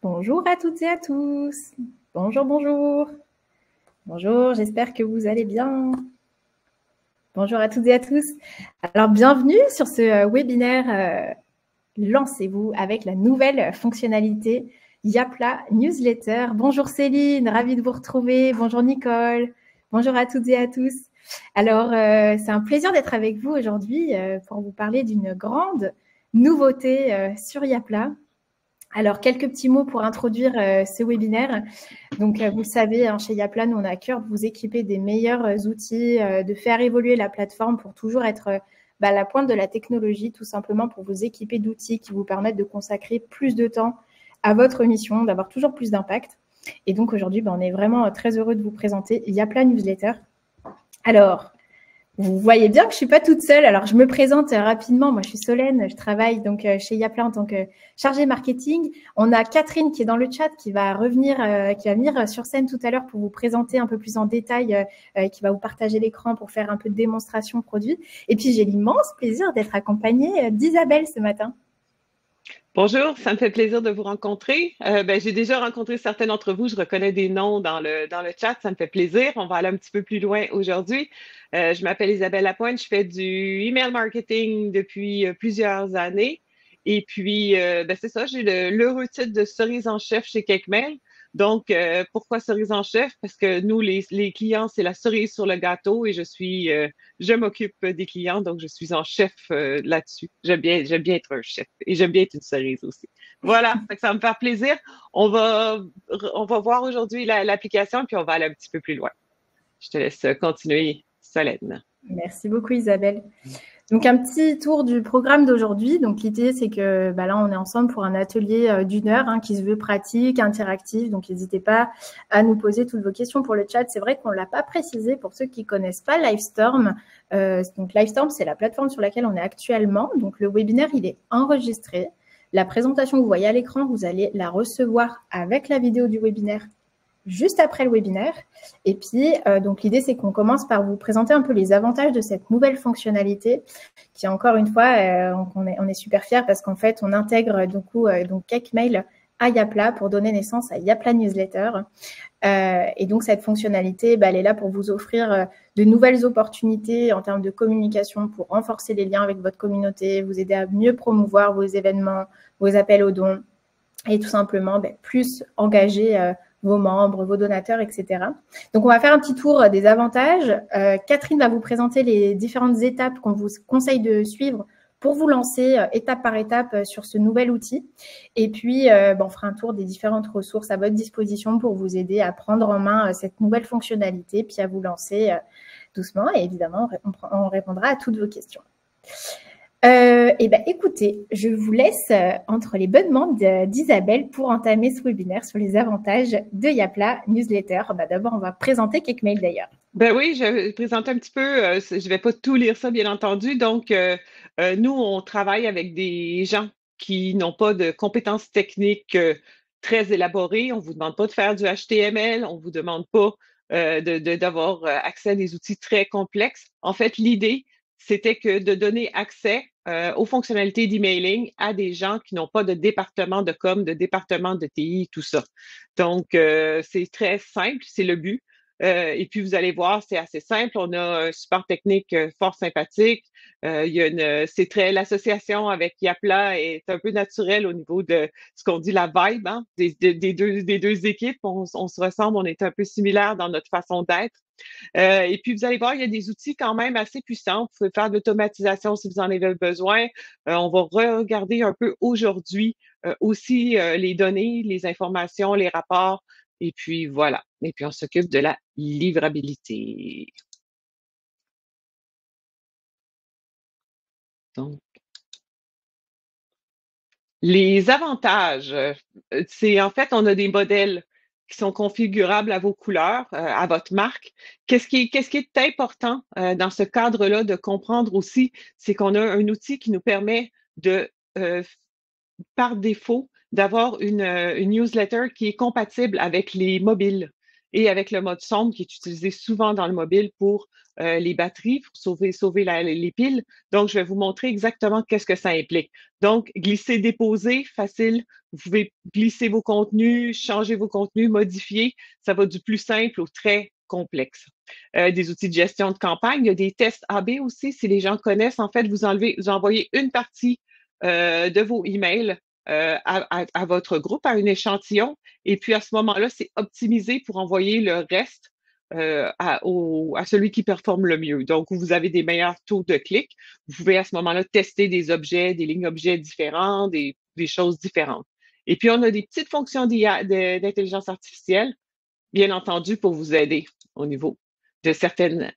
Bonjour à toutes et à tous. Bonjour, bonjour. Bonjour, j'espère que vous allez bien. Bonjour à toutes et à tous. Alors, bienvenue sur ce webinaire Lancez-vous avec la nouvelle fonctionnalité Yapla Newsletter. Bonjour Céline, ravie de vous retrouver. Bonjour Nicole. Bonjour à toutes et à tous. Alors, c'est un plaisir d'être avec vous aujourd'hui pour vous parler d'une grande nouveauté sur Yapla. Alors, quelques petits mots pour introduire ce webinaire. Donc, vous le savez, hein, chez Yapla, nous, on a à cœur de vous équiper des meilleurs outils, de faire évoluer la plateforme pour toujours être à la pointe de la technologie, tout simplement pour vous équiper d'outils qui vous permettent de consacrer plus de temps à votre mission, d'avoir toujours plus d'impact. Et donc, aujourd'hui, on est vraiment très heureux de vous présenter Yapla Newsletter. Alors, vous voyez bien que je ne suis pas toute seule. Alors, je me présente rapidement. Moi, je suis Solène. Je travaille donc chez Yapla en tant que chargée marketing. On a Catherine qui est dans le chat qui va venir sur scène tout à l'heure pour vous présenter un peu plus en détail, qui va vous partager l'écran pour faire un peu de démonstration produit. Et puis, j'ai l'immense plaisir d'être accompagnée d'Isabelle ce matin. Bonjour, ça me fait plaisir de vous rencontrer. J'ai déjà rencontré certains d'entre vous, je reconnais des noms dans le chat, ça me fait plaisir. On va aller un petit peu plus loin aujourd'hui. Je m'appelle Isabelle Lapointe, je fais du email marketing depuis plusieurs années. Et puis, c'est ça, j'ai l'heureux titre de cerise en chef chez CakeMail. Donc, pourquoi cerise en chef? Parce que nous, les clients, c'est la cerise sur le gâteau et je m'occupe des clients, donc je suis en chef là-dessus. J'aime bien être un chef et j'aime bien être une cerise aussi. Voilà, ça va me faire plaisir. On va, on va voir aujourd'hui l'application, puis on va aller un petit peu plus loin. Je te laisse continuer, Solène. Merci beaucoup, Isabelle. Donc, un petit tour du programme d'aujourd'hui. Donc, l'idée, c'est que là, on est ensemble pour un atelier d'1 heure qui se veut pratique, interactif. Donc, n'hésitez pas à nous poser toutes vos questions pour le chat. C'est vrai qu'on ne l'a pas précisé pour ceux qui ne connaissent pas Livestorm. Donc, Livestorm, c'est la plateforme sur laquelle on est actuellement. Donc, le webinaire, il est enregistré. La présentation que vous voyez à l'écran, vous allez la recevoir avec la vidéo du webinaire juste après le webinaire. Et puis, donc l'idée, c'est qu'on commence par vous présenter un peu les avantages de cette nouvelle fonctionnalité qui, encore une fois, on est super fiers parce qu'en fait, on intègre donc CakeMail à Yapla pour donner naissance à Yapla Newsletter. Et donc, cette fonctionnalité, elle est là pour vous offrir de nouvelles opportunités en termes de communication pour renforcer les liens avec votre communauté, vous aider à mieux promouvoir vos événements, vos appels aux dons et tout simplement plus engager vos membres, vos donateurs, etc. Donc, on va faire un petit tour des avantages. Catherine va vous présenter les différentes étapes qu'on vous conseille de suivre pour vous lancer étape par étape sur ce nouvel outil. Et puis, on fera un tour des différentes ressources à votre disposition pour vous aider à prendre en main cette nouvelle fonctionnalité, puis à vous lancer doucement. Et évidemment, on répondra à toutes vos questions. Écoutez, je vous laisse entre les bonnes mains d'Isabelle pour entamer ce webinaire sur les avantages de Yapla Newsletter. D'abord, on va présenter CakeMail d'ailleurs. Ben oui, je vais présenter un petit peu, je vais pas tout lire ça, bien entendu. Donc, nous, on travaille avec des gens qui n'ont pas de compétences techniques très élaborées. On vous demande pas de faire du HTML, on vous demande pas d'avoir accès à des outils très complexes. En fait, l'idée, c'était que de donner accès aux fonctionnalités d'emailing à des gens qui n'ont pas de département de com, de département de TI, tout ça. Donc, c'est très simple, c'est le but. Et puis, vous allez voir, c'est assez simple. On a un support technique fort sympathique. L'association avec Yapla est un peu naturelle au niveau de ce qu'on dit la vibe hein, des deux équipes. On se ressemble, on est un peu similaires dans notre façon d'être. Et puis, vous allez voir, il y a des outils quand même assez puissants. Vous pouvez faire de l'automatisation si vous en avez besoin. On va regarder un peu aujourd'hui aussi les données, les informations, les rapports. Et puis, voilà. Et puis, on s'occupe de la livrabilité. Donc, les avantages, c'est en fait, on a des modèles qui sont configurables à vos couleurs, à votre marque. Qu'est-ce qui est important dans ce cadre-là de comprendre aussi, c'est qu'on a un outil qui nous permet de, par défaut, d'avoir une newsletter qui est compatible avec les mobiles et avec le mode sombre qui est utilisé souvent dans le mobile pour les batteries, pour sauver les piles. Donc, je vais vous montrer exactement qu'est-ce que ça implique. Donc, glisser-déposer, facile Vous pouvez glisser vos contenus, changer vos contenus, modifier. Ça va du plus simple au très complexe. Des outils de gestion de campagne. Il y a des tests AB aussi. Si les gens connaissent, en fait, vous envoyez une partie de vos emails à votre groupe, à un échantillon. Et puis, à ce moment-là, c'est optimisé pour envoyer le reste à celui qui performe le mieux. Donc, vous avez des meilleurs taux de clics. Vous pouvez à ce moment-là tester des objets, des lignes objets différents, des choses différentes. Et puis, on a des petites fonctions d'intelligence artificielle, bien entendu, pour vous aider au niveau de certains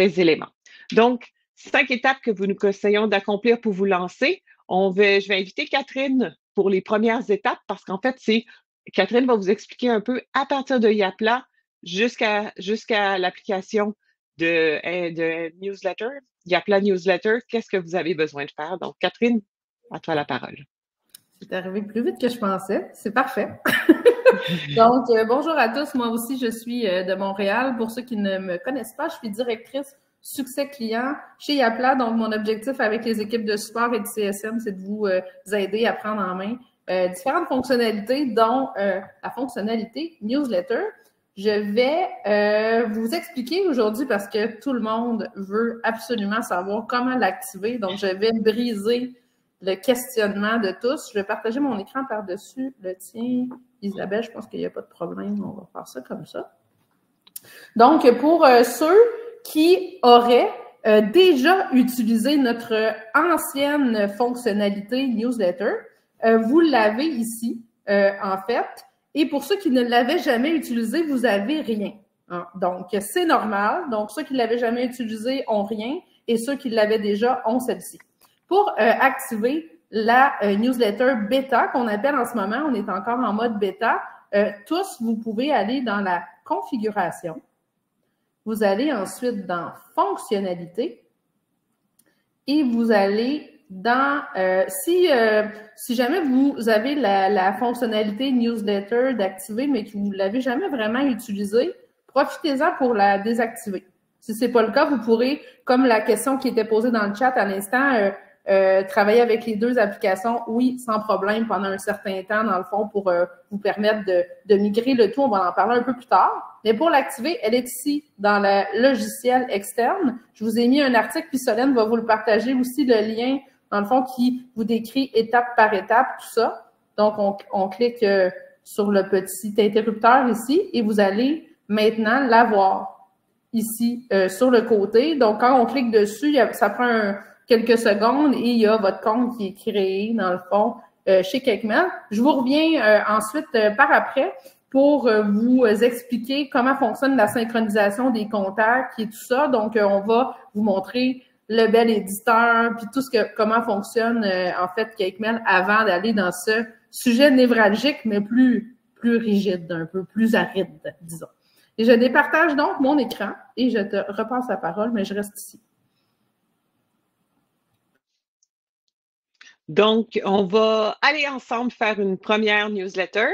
éléments. Donc, 5 étapes que nous conseillons d'accomplir pour vous lancer. Je vais inviter Catherine pour les premières étapes parce qu'en fait, Catherine va vous expliquer un peu à partir de Yapla jusqu'à l'application de newsletter, Yapla Newsletter, qu'est-ce que vous avez besoin de faire. Donc, Catherine, à toi la parole. C'est arrivé plus vite que je pensais. C'est parfait. Donc, bonjour à tous. Moi aussi, je suis de Montréal. Pour ceux qui ne me connaissent pas, je suis directrice succès client chez Yapla. Donc, mon objectif avec les équipes de support et de CSM, c'est de vous aider à prendre en main différentes fonctionnalités, dont la fonctionnalité newsletter. Je vais vous expliquer aujourd'hui parce que tout le monde veut absolument savoir comment l'activer. Donc, je vais briser le questionnement de tous. Je vais partager mon écran par-dessus le tien. Isabelle, je pense qu'il n'y a pas de problème. On va faire ça comme ça. Donc, pour ceux qui auraient déjà utilisé notre ancienne fonctionnalité newsletter, vous l'avez ici, en fait. Et pour ceux qui ne l'avaient jamais utilisé, vous n'avez rien. Hein? Donc, c'est normal. Donc, ceux qui ne l'avaient jamais utilisé ont rien et ceux qui l'avaient déjà ont celle-ci. Pour activer la newsletter bêta qu'on appelle en ce moment, on est encore en mode bêta, tous, vous pouvez aller dans la configuration. Vous allez ensuite dans fonctionnalités et vous allez dans, si jamais vous avez la fonctionnalité newsletter d'activer, mais que vous ne l'avez jamais vraiment utilisée, profitez-en pour la désactiver. Si ce n'est pas le cas, vous pourrez, comme la question qui était posée dans le chat à l'instant, travailler avec les deux applications, oui, sans problème, pendant un certain temps, dans le fond, pour vous permettre de migrer le tout. On va en parler un peu plus tard. Mais pour l'activer, elle est ici, dans le logiciel externe. Je vous ai mis un article, puis Solène va vous le partager aussi, le lien, dans le fond, qui vous décrit étape par étape, tout ça. Donc, on clique sur le petit interrupteur ici, et vous allez maintenant l'avoir ici, sur le côté. Donc, quand on clique dessus, ça prend quelques secondes et il y a votre compte qui est créé, dans le fond, chez CakeMail. Je vous reviens ensuite par après pour vous expliquer comment fonctionne la synchronisation des contacts et tout ça. Donc, on va vous montrer le bel éditeur puis tout comment fonctionne, en fait, CakeMail avant d'aller dans ce sujet névralgique, mais plus rigide, un peu plus aride, disons. Et je départage donc mon écran et je te repasse la parole, mais je reste ici. Donc, on va aller ensemble faire une première newsletter.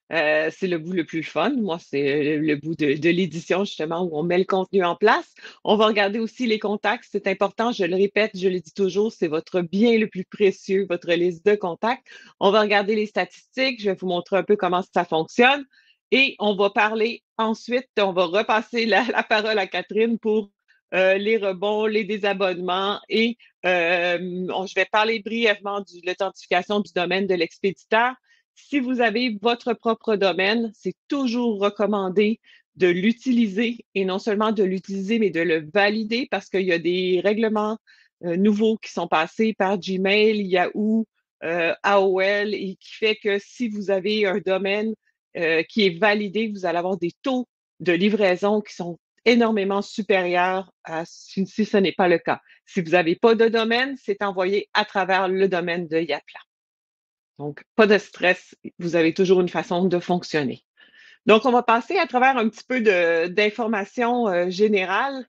C'est le bout le plus fun. Moi, c'est le bout de l'édition, justement, où on met le contenu en place. On va regarder aussi les contacts. C'est important, je le répète, je le dis toujours, c'est votre bien le plus précieux, votre liste de contacts. On va regarder les statistiques. Je vais vous montrer un peu comment ça fonctionne. Et on va parler ensuite, on va repasser la parole à Catherine pour les rebonds, les désabonnements et je vais parler brièvement de l'authentification du domaine de l'expéditeur. Si vous avez votre propre domaine, c'est toujours recommandé de l'utiliser et non seulement de l'utiliser, mais de le valider parce qu'il y a des règlements nouveaux qui sont passés par Gmail, Yahoo, AOL et qui fait que si vous avez un domaine qui est validé, vous allez avoir des taux de livraison qui sont énormément supérieurs à si ce n'est pas le cas. Si vous n'avez pas de domaine, c'est envoyé à travers le domaine de Yapla. Donc, pas de stress, vous avez toujours une façon de fonctionner. Donc, on va passer à travers un petit peu d'informations générales.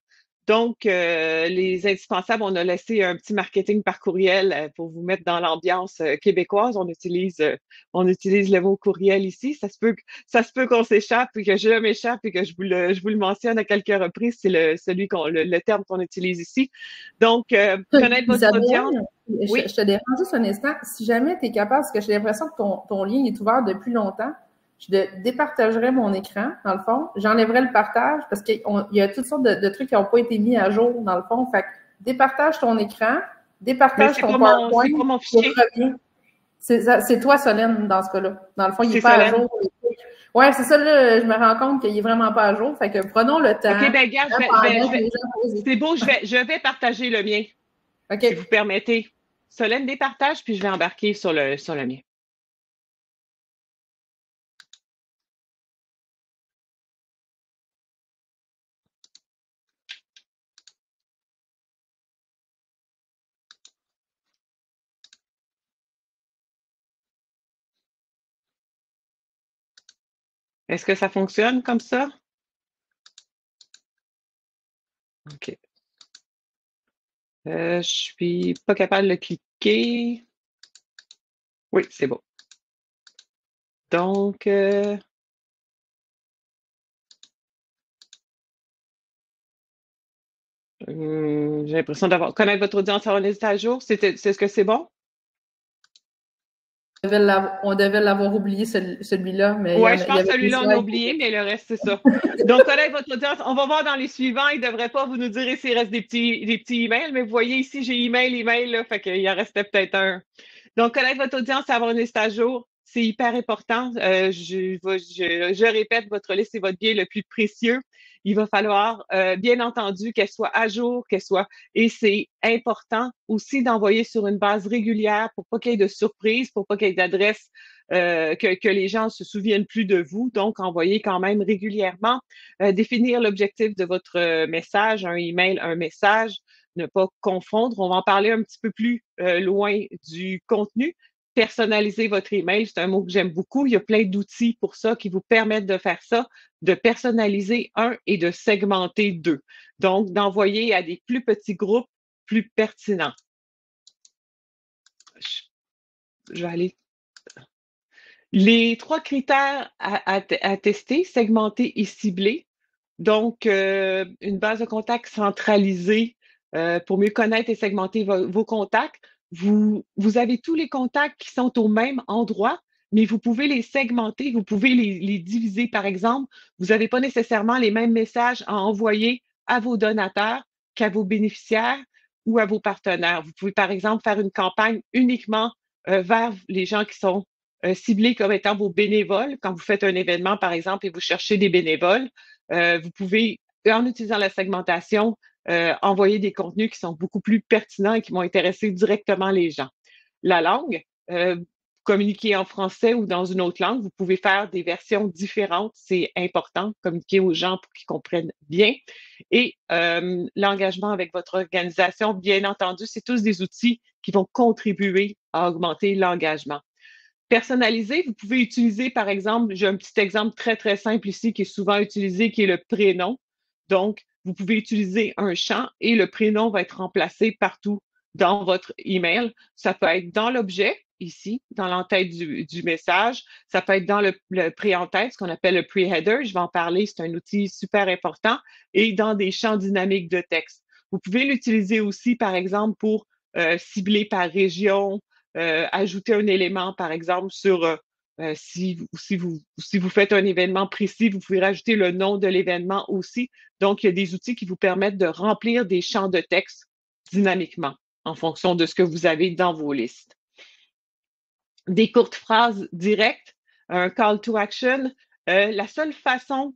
Donc, les indispensables, on a laissé un petit marketing par courriel pour vous mettre dans l'ambiance québécoise. On utilise le mot courriel ici. Ça se peut qu'on s'échappe et que je m'échappe et que je vous le mentionne à quelques reprises. C'est le terme qu'on utilise ici. Donc, connaître votre Isabelle, audience. Oui. je te dérange juste un instant. Si jamais tu es capable, parce que j'ai l'impression que ton lien est ouvert depuis longtemps, je départagerais mon écran, dans le fond. J'enlèverais le partage parce qu'il y a toutes sortes de trucs qui n'ont pas été mis à jour, dans le fond. Fait que départage ton écran, départage ton PowerPoint. C'est pas mon fichier. C'est toi, Solène, dans ce cas-là. Dans le fond, il n'est pas à jour. Ouais, c'est ça, là, je me rends compte qu'il n'est vraiment pas à jour. Fait que prenons le temps. OK, ben regarde, c'est beau, je vais partager le mien. OK. Si vous permettez. Solène départage, puis je vais embarquer sur le mien. Est-ce que ça fonctionne comme ça? OK. Je suis pas capable de cliquer. Oui, c'est bon. Donc, j'ai l'impression connaître votre audience avant les à jour. C'est ce que c'est bon? On devait l'avoir oublié, celui-là. Oui, je pense que celui-là, on a oublié, mais le reste, c'est ça. Donc, connaître votre audience. On va voir dans les suivants. Il ne devrait pas vous nous dire s'il reste des petits emails, mais vous voyez ici, j'ai email, là, fait qu'il en restait peut-être un. Donc, connaître votre audience avant une liste à jour, c'est hyper important. Je répète, votre liste est votre bien le plus précieux. Il va falloir, bien entendu, qu'elle soit à jour, et c'est important aussi d'envoyer sur une base régulière pour pas qu'il y ait de surprises, pour pas qu'il y ait d'adresses que les gens se souviennent plus de vous. Donc, envoyez quand même régulièrement. Définir l'objectif de votre message, un email, un message, ne pas confondre. On va en parler un petit peu plus loin du contenu. Personnaliser votre email, c'est un mot que j'aime beaucoup. Il y a plein d'outils pour ça qui vous permettent de faire ça, de personnaliser et de segmenter 2. Donc, d'envoyer à des plus petits groupes plus pertinents. Je vais aller. Les 3 critères à tester, segmenter et cibler. Donc, une base de contacts centralisée pour mieux connaître et segmenter vos contacts. Vous avez tous les contacts qui sont au même endroit, mais vous pouvez les segmenter, vous pouvez les diviser. Par exemple, vous n'avez pas nécessairement les mêmes messages à envoyer à vos donateurs qu'à vos bénéficiaires ou à vos partenaires. Vous pouvez, par exemple, faire une campagne uniquement vers les gens qui sont ciblés comme étant vos bénévoles. Quand vous faites un événement, par exemple, et vous cherchez des bénévoles, vous pouvez, en utilisant la segmentation, envoyer des contenus qui sont beaucoup plus pertinents et qui vont intéresser directement les gens. La langue, communiquer en français ou dans une autre langue, vous pouvez faire des versions différentes, c'est important, communiquer aux gens pour qu'ils comprennent bien. Et l'engagement avec votre organisation, bien entendu, c'est tous des outils qui vont contribuer à augmenter l'engagement. Personnalisé, vous pouvez utiliser, par exemple, j'ai un petit exemple très, très simple ici qui est souvent utilisé, qui est le prénom. Donc, vous pouvez utiliser un champ et le prénom va être remplacé partout dans votre email. Ça peut être dans l'objet, ici, dans l'entête du message. Ça peut être dans le pré-en-tête, ce qu'on appelle le pre-header. Je vais en parler, c'est un outil super important. Et dans des champs dynamiques de texte. Vous pouvez l'utiliser aussi, par exemple, pour cibler par région, ajouter un élément, par exemple, sur si vous faites un événement précis, vous pouvez rajouter le nom de l'événement aussi. Donc, il y a des outils qui vous permettent de remplir des champs de texte dynamiquement en fonction de ce que vous avez dans vos listes. Des courtes phrases directes, un call to action. La seule façon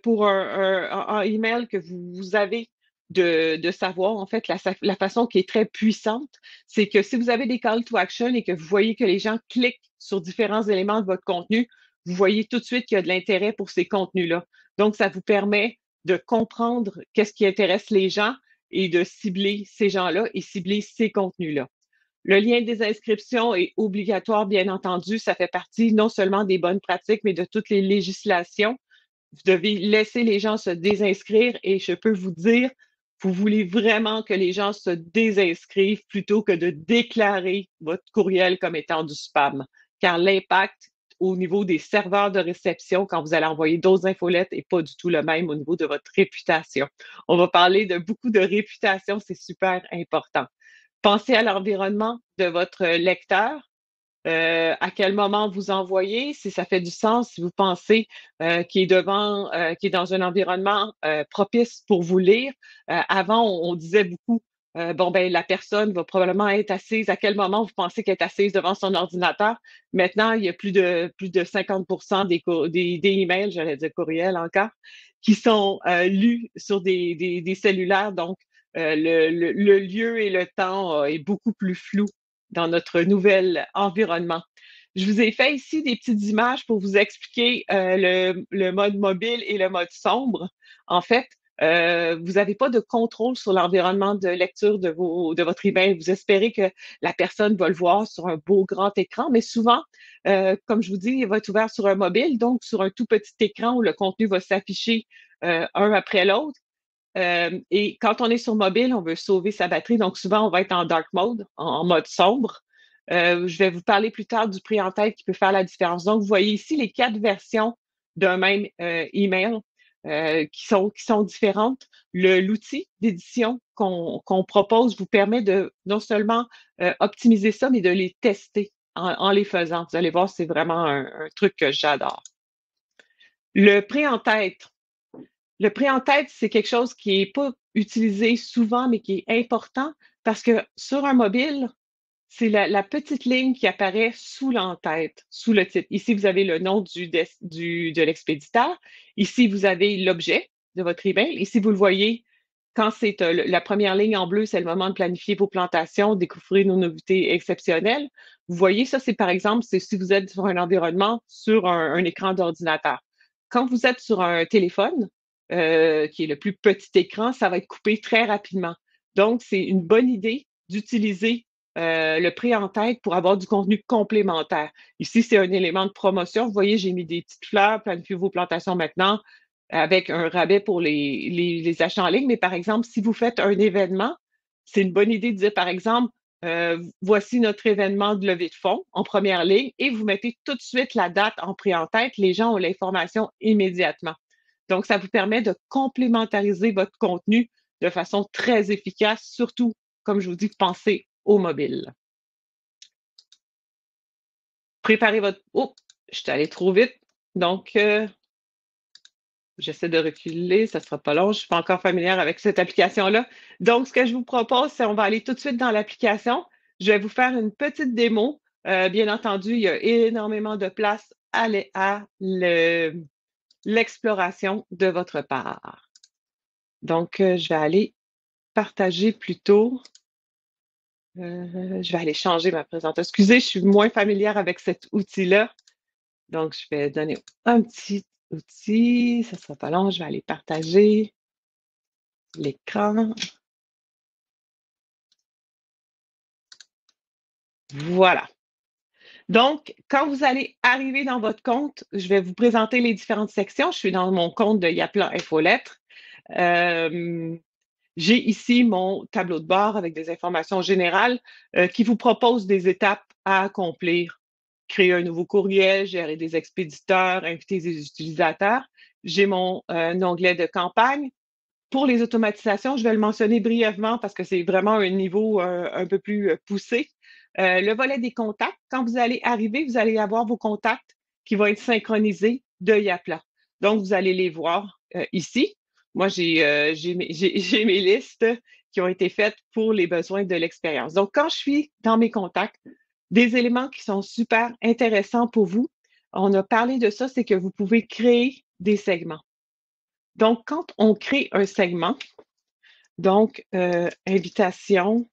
pour un email que vous avez de savoir, en fait, la façon qui est très puissante, c'est que si vous avez des call to action et que vous voyez que les gens cliquent sur différents éléments de votre contenu, vous voyez tout de suite qu'il y a de l'intérêt pour ces contenus-là. Donc, ça vous permet de comprendre qu'est-ce qui intéresse les gens et de cibler ces gens-là et cibler ces contenus-là. Le lien des inscriptions est obligatoire, bien entendu. Ça fait partie non seulement des bonnes pratiques, mais de toutes les législations. Vous devez laisser les gens se désinscrire et je peux vous dire, Vous voulez vraiment que les gens se désinscrivent plutôt que de déclarer votre courriel comme étant du spam, car l'impact au niveau des serveurs de réception quand vous allez envoyer d'autres infolettes n'est pas du tout le même au niveau de votre réputation. On va parler de beaucoup de réputation, c'est super important. Pensez à l'environnement de votre lecteur. À quel moment vous envoyez, si ça fait du sens, si vous pensez qu'il est qu'il est dans un environnement propice pour vous lire. Avant, on disait beaucoup, bon, ben, la personne va probablement être assise. À quel moment vous pensez qu'elle est assise devant son ordinateur? Maintenant, il y a plus de 50% des emails, j'allais dire courriels encore, qui sont lus sur des cellulaires. Donc, le lieu et le temps est beaucoup plus flou dans notre nouvel environnement. Je vous ai fait ici des petites images pour vous expliquer le mode mobile et le mode sombre. En fait, vous n'avez pas de contrôle sur l'environnement de lecture de votre email. Vous espérez que la personne va le voir sur un beau grand écran, mais souvent, comme je vous dis, il va être ouvert sur un mobile, donc sur un tout petit écran où le contenu va s'afficher un après l'autre. Et quand on est sur mobile, on veut sauver sa batterie. Donc, souvent, on va être en dark mode, en mode sombre. Je vais vous parler plus tard du prix en tête qui peut faire la différence. Donc, vous voyez ici les 4 versions d'un même email qui sont différentes. L'outil d'édition qu'on propose vous permet de non seulement optimiser ça, mais de les tester en les faisant. Vous allez voir, c'est vraiment un truc que j'adore. Le prix en tête. Le prix en tête, c'est quelque chose qui n'est pas utilisé souvent, mais qui est important parce que sur un mobile, c'est la petite ligne qui apparaît sous l'entête, sous le titre. Ici, vous avez le nom de l'expéditeur. Ici, vous avez l'objet de votre email. Ici, vous le voyez, quand c'est la première ligne en bleu, c'est le moment de planifier vos plantations, découvrir nos nouveautés exceptionnelles. Vous voyez, ça, c'est par exemple, c'est si vous êtes sur un environnement, sur un écran d'ordinateur. Quand vous êtes sur un téléphone, qui est le plus petit écran, ça va être coupé très rapidement. Donc, c'est une bonne idée d'utiliser le prix en tête pour avoir du contenu complémentaire. Ici, c'est un élément de promotion. Vous voyez, j'ai mis des petites fleurs, planifiez vos plantations maintenant avec un rabais pour les achats en ligne. Mais par exemple, si vous faites un événement, c'est une bonne idée de dire, par exemple, voici notre événement de levée de fonds en première ligne et vous mettez tout de suite la date en prix en tête. Les gens ont l'information immédiatement. Donc, ça vous permet de complémentariser votre contenu de façon très efficace, surtout, comme je vous dis, pensez au mobile. Préparez votre... Oh, je suis allée trop vite. Donc, j'essaie de reculer, ça ne sera pas long. Je ne suis pas encore familière avec cette application-là. Donc, ce que je vous propose, c'est on va aller tout de suite dans l'application. Je vais vous faire une petite démo. Bien entendu, il y a énormément de place à l'exploration de votre part. Donc, je vais aller partager plutôt. Je vais aller changer ma présentation. Excusez, je suis moins familière avec cet outil-là. Donc, je vais donner un petit outil. Ça ne sera pas long. Je vais aller partager l'écran. Voilà. Donc, quand vous allez arriver dans votre compte, je vais vous présenter les différentes sections. Je suis dans mon compte de Yapla Infolettres. J'ai ici mon tableau de bord avec des informations générales qui vous propose des étapes à accomplir. Créer un nouveau courriel, gérer des expéditeurs, inviter des utilisateurs. J'ai mon onglet de campagne. Pour les automatisations, je vais le mentionner brièvement parce que c'est vraiment un niveau un peu plus poussé. Le volet des contacts, quand vous allez arriver, vous allez avoir vos contacts qui vont être synchronisés de Yapla. Donc, vous allez les voir ici. Moi, j'ai mes listes qui ont été faites pour les besoins de l'expérience. Donc, quand je suis dans mes contacts, des éléments qui sont super intéressants pour vous, on a parlé de ça, c'est que vous pouvez créer des segments. Donc, quand on crée un segment, donc invitation,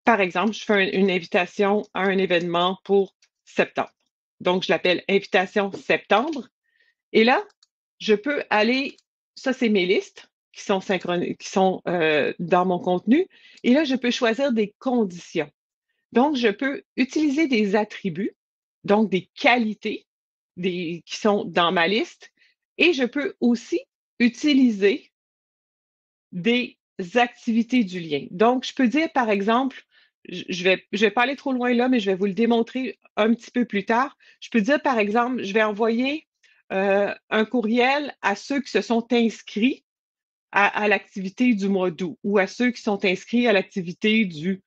par exemple, je fais une invitation à un événement pour septembre. Donc, je l'appelle invitation septembre. Et là, je peux aller, ça c'est mes listes qui sont dans mon contenu. Et là, je peux choisir des conditions. Donc, je peux utiliser des attributs, donc des qualités qui sont dans ma liste. Et je peux aussi utiliser des activités du lien. Donc, je peux dire, par exemple, je vais pas aller trop loin là, mais je vais vous le démontrer un petit peu plus tard. Je peux dire, par exemple, je vais envoyer un courriel à ceux qui se sont inscrits à l'activité du mois d'août ou à ceux qui sont inscrits à l'activité du,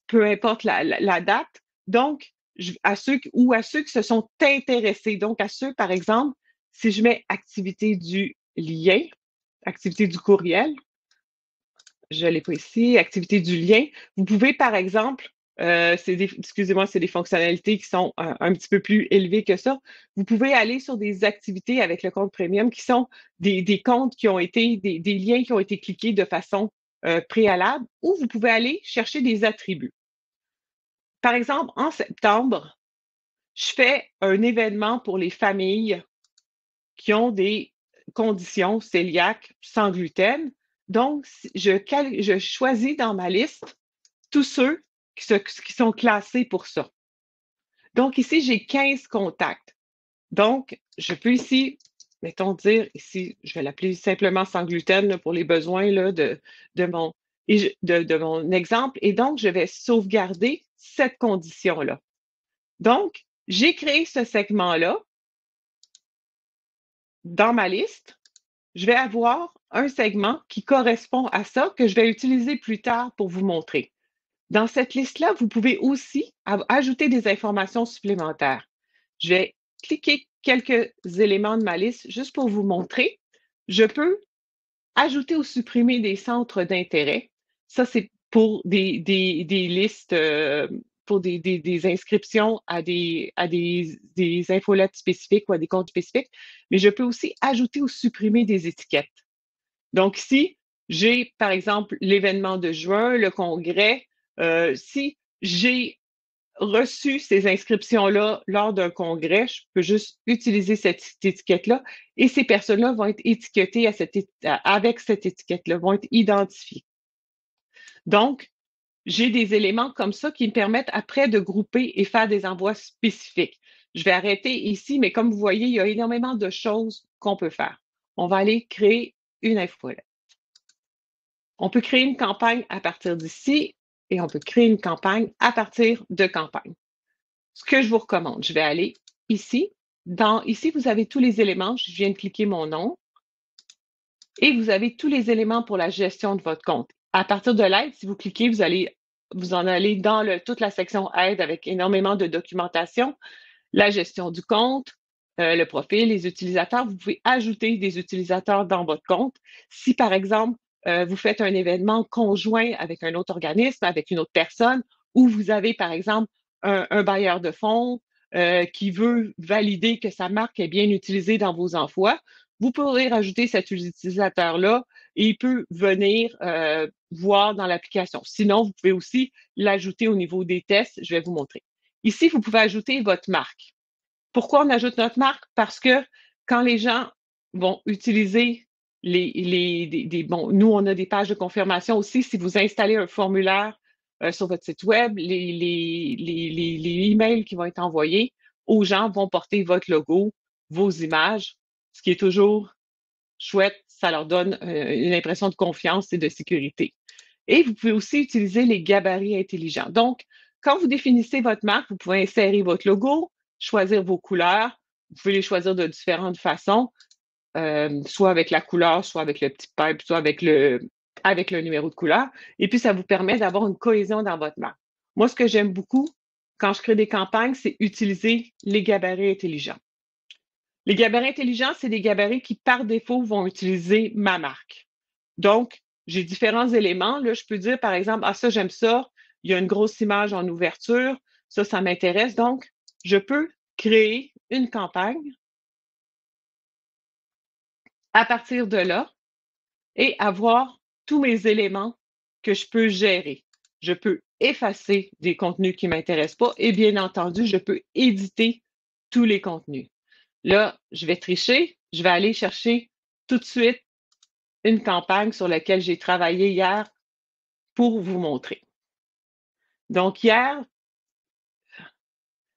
peu importe la date. Donc, à ceux qui se sont intéressés. Donc, à ceux, par exemple, si je mets activité du lien, activité du courriel, je l'ai pas ici, activité du lien. Vous pouvez, par exemple, excusez-moi, c'est des fonctionnalités qui sont un petit peu plus élevées que ça. Vous pouvez aller sur des activités avec le compte premium qui sont des comptes qui ont été, des liens qui ont été cliqués de façon préalable, ou vous pouvez aller chercher des attributs. Par exemple, en septembre, je fais un événement pour les familles qui ont des conditions cœliaques sans gluten. Donc, je choisis dans ma liste tous ceux qui sont classés pour ça. Donc, ici, j'ai 15 contacts. Donc, je peux ici, mettons dire, ici, je vais l'appeler simplement sans gluten là, pour les besoins là, de mon exemple. Et donc, je vais sauvegarder cette condition-là. Donc, j'ai créé ce segment-là dans ma liste. Je vais avoir un segment qui correspond à ça que je vais utiliser plus tard pour vous montrer. Dans cette liste-là, vous pouvez aussi ajouter des informations supplémentaires. Je vais cliquer quelques éléments de ma liste juste pour vous montrer. Je peux ajouter ou supprimer des centres d'intérêt. Ça, c'est pour des listes, pour des inscriptions à des infolettes spécifiques ou à des comptes spécifiques. Mais je peux aussi ajouter ou supprimer des étiquettes. Donc, si j'ai, par exemple, l'événement de juin, le congrès, si j'ai reçu ces inscriptions-là lors d'un congrès, je peux juste utiliser cette étiquette-là et ces personnes-là vont être étiquetées avec cette étiquette-là, vont être identifiées. Donc, j'ai des éléments comme ça qui me permettent après de grouper et faire des envois spécifiques. Je vais arrêter ici, mais comme vous voyez, il y a énormément de choses qu'on peut faire. On va aller créer une infolette. On peut créer une campagne à partir d'ici et on peut créer une campagne à partir de campagne. Ce que je vous recommande, je vais aller ici. Ici, vous avez tous les éléments. Je viens de cliquer mon nom. Et vous avez tous les éléments pour la gestion de votre compte. À partir de l'aide, si vous cliquez, vous en allez dans toute la section aide avec énormément de documentation, la gestion du compte, le profil, les utilisateurs. Vous pouvez ajouter des utilisateurs dans votre compte. Si, par exemple, vous faites un événement conjoint avec un autre organisme, avec une autre personne, ou vous avez, par exemple, un bailleur de fonds qui veut valider que sa marque est bien utilisée dans vos envois, vous pourrez rajouter cet utilisateur-là et il peut venir voir dans l'application. Sinon, vous pouvez aussi l'ajouter au niveau des tests. Je vais vous montrer. Ici, vous pouvez ajouter votre marque. Pourquoi on ajoute notre marque? Parce que quand les gens vont utiliser nous, on a des pages de confirmation aussi. Si vous installez un formulaire sur votre site web, les emails qui vont être envoyés aux gens vont porter votre logo, vos images, ce qui est toujours chouette. Ça leur donne une impression de confiance et de sécurité. Et vous pouvez aussi utiliser les gabarits intelligents. Donc, quand vous définissez votre marque, vous pouvez insérer votre logo, choisir vos couleurs. Vous pouvez les choisir de différentes façons, soit avec la couleur, soit avec le petit pipe, soit avec le numéro de couleur. Et puis, ça vous permet d'avoir une cohésion dans votre marque. Moi, ce que j'aime beaucoup quand je crée des campagnes, c'est utiliser les gabarits intelligents. Les gabarits intelligents, c'est des gabarits qui, par défaut, vont utiliser ma marque. Donc, j'ai différents éléments. Là, je peux dire, par exemple, ah, ça, j'aime ça. Il y a une grosse image en ouverture. Ça m'intéresse. Donc, je peux créer une campagne à partir de là et avoir tous mes éléments que je peux gérer. Je peux effacer des contenus qui ne m'intéressent pas et bien entendu, je peux éditer tous les contenus. Là, je vais tricher. Je vais aller chercher tout de suite une campagne sur laquelle j'ai travaillé hier pour vous montrer. Donc, hier,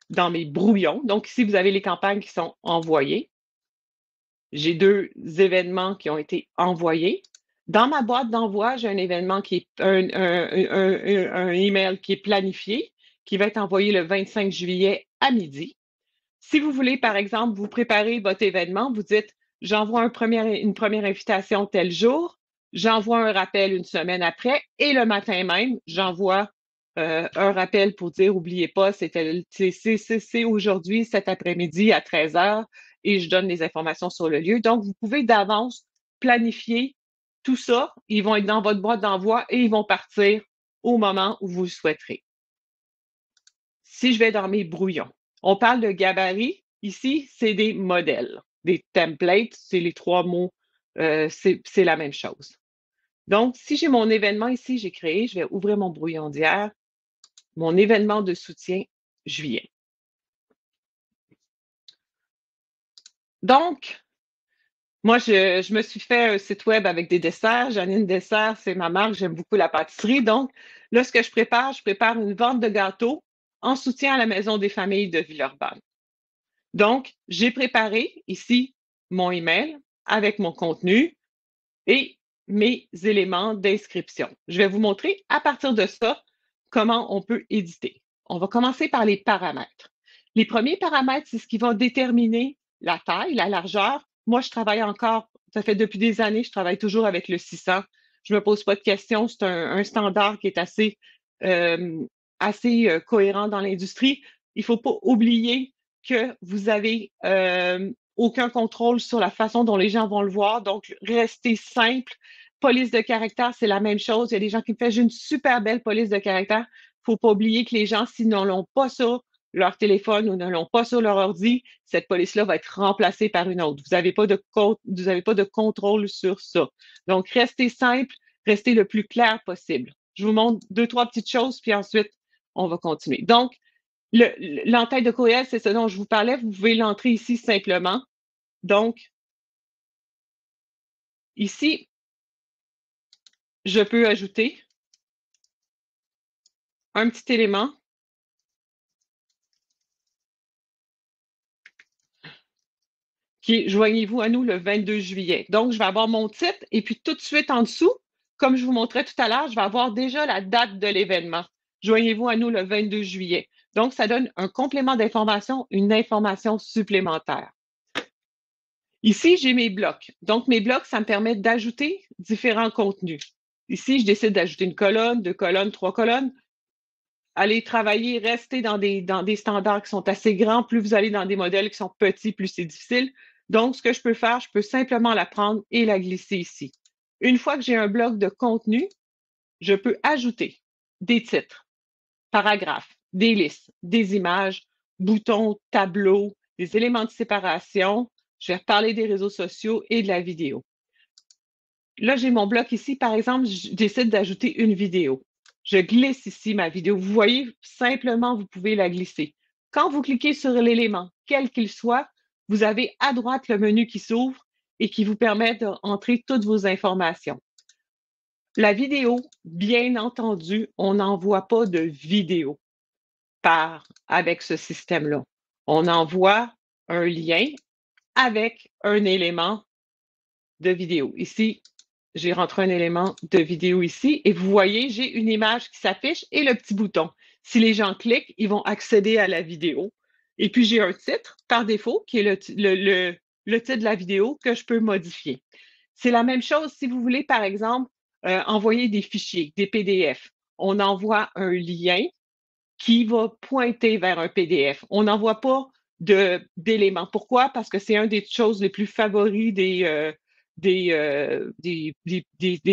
dans mes brouillons, donc ici, vous avez les campagnes qui sont envoyées. J'ai 2 événements qui ont été envoyés. Dans ma boîte d'envoi, j'ai un événement qui est un email qui est planifié, qui va être envoyé le 25 juillet à midi. Si vous voulez, par exemple, vous préparer votre événement, vous dites, j'envoie une première invitation tel jour, j'envoie un rappel une semaine après et le matin même, j'envoie un rappel pour dire, oubliez pas, c'est aujourd'hui, cet après-midi à 13 heures et je donne les informations sur le lieu. Donc, vous pouvez d'avance planifier tout ça. Ils vont être dans votre boîte d'envoi et ils vont partir au moment où vous le souhaiterez. Si je vais dans mes brouillons, on parle de gabarit. Ici, c'est des modèles. Des templates, c'est les 3 mots, c'est la même chose. Donc, si j'ai mon événement ici, j'ai créé, je vais ouvrir mon brouillon d'hier, mon événement de soutien juillet. Donc, moi, je me suis fait un site web avec des desserts. Janine Dessert, c'est ma marque, j'aime beaucoup la pâtisserie. Donc, là, ce que je prépare une vente de gâteaux en soutien à la Maison des familles de Villeurbanne. Donc, j'ai préparé ici mon email avec mon contenu et mes éléments d'inscription. Je vais vous montrer à partir de ça comment on peut éditer. On va commencer par les paramètres. Les premiers paramètres, c'est ce qui va déterminer la taille, la largeur. Moi, je travaille encore, ça fait depuis des années, je travaille toujours avec le 600. Je ne me pose pas de questions. C'est un standard qui est assez cohérent dans l'industrie. Il ne faut pas oublier que vous avez aucun contrôle sur la façon dont les gens vont le voir. Donc, restez simple. Police de caractère, c'est la même chose. Il y a des gens qui me font, j'ai une super belle police de caractère. Il ne faut pas oublier que les gens, s'ils ne l'ont pas sur leur téléphone ou ne l'ont pas sur leur ordi, cette police-là va être remplacée par une autre. Vous n'avez pas de contrôle sur ça. Donc, restez simple, restez le plus clair possible. Je vous montre 2, 3 petites choses, puis ensuite, on va continuer. Donc, l'entête de courriel, c'est ce dont je vous parlais. Vous pouvez l'entrer ici simplement. Donc, ici, je peux ajouter un petit élément qui est « Joignez-vous à nous le 22 juillet ». Donc, je vais avoir mon titre et puis tout de suite en dessous, comme je vous montrais tout à l'heure, je vais avoir déjà la date de l'événement. Joignez-vous à nous le 22 juillet. Donc, ça donne un complément d'information, une information supplémentaire. Ici, j'ai mes blocs. Donc, mes blocs, ça me permet d'ajouter différents contenus. Ici, je décide d'ajouter une colonne, 2 colonnes, 3 colonnes. Allez travailler, restez dans des standards qui sont assez grands. Plus vous allez dans des modèles qui sont petits, plus c'est difficile. Donc, ce que je peux faire, je peux simplement la prendre et la glisser ici. Une fois que j'ai un bloc de contenu, je peux ajouter des titres, paragraphes, des listes, des images, boutons, tableaux, des éléments de séparation. Je vais reparler des réseaux sociaux et de la vidéo. Là, j'ai mon bloc ici. Par exemple, je décide d'ajouter une vidéo. Je glisse ici ma vidéo. Vous voyez, simplement, vous pouvez la glisser. Quand vous cliquez sur l'élément, quel qu'il soit, vous avez à droite le menu qui s'ouvre et qui vous permet d'entrer toutes vos informations. La vidéo, bien entendu, on n'envoie pas de vidéo avec ce système-là. On envoie un lien avec un élément de vidéo. Ici, j'ai rentré un élément de vidéo ici et vous voyez, j'ai une image qui s'affiche et le petit bouton. Si les gens cliquent, ils vont accéder à la vidéo. Et puis, j'ai un titre par défaut qui est le titre de la vidéo que je peux modifier. C'est la même chose si vous voulez, par exemple, envoyer des fichiers, des PDF. On envoie un lien qui va pointer vers un PDF. On n'envoie pas d'éléments. Pourquoi? Parce que c'est une des choses les plus favoris des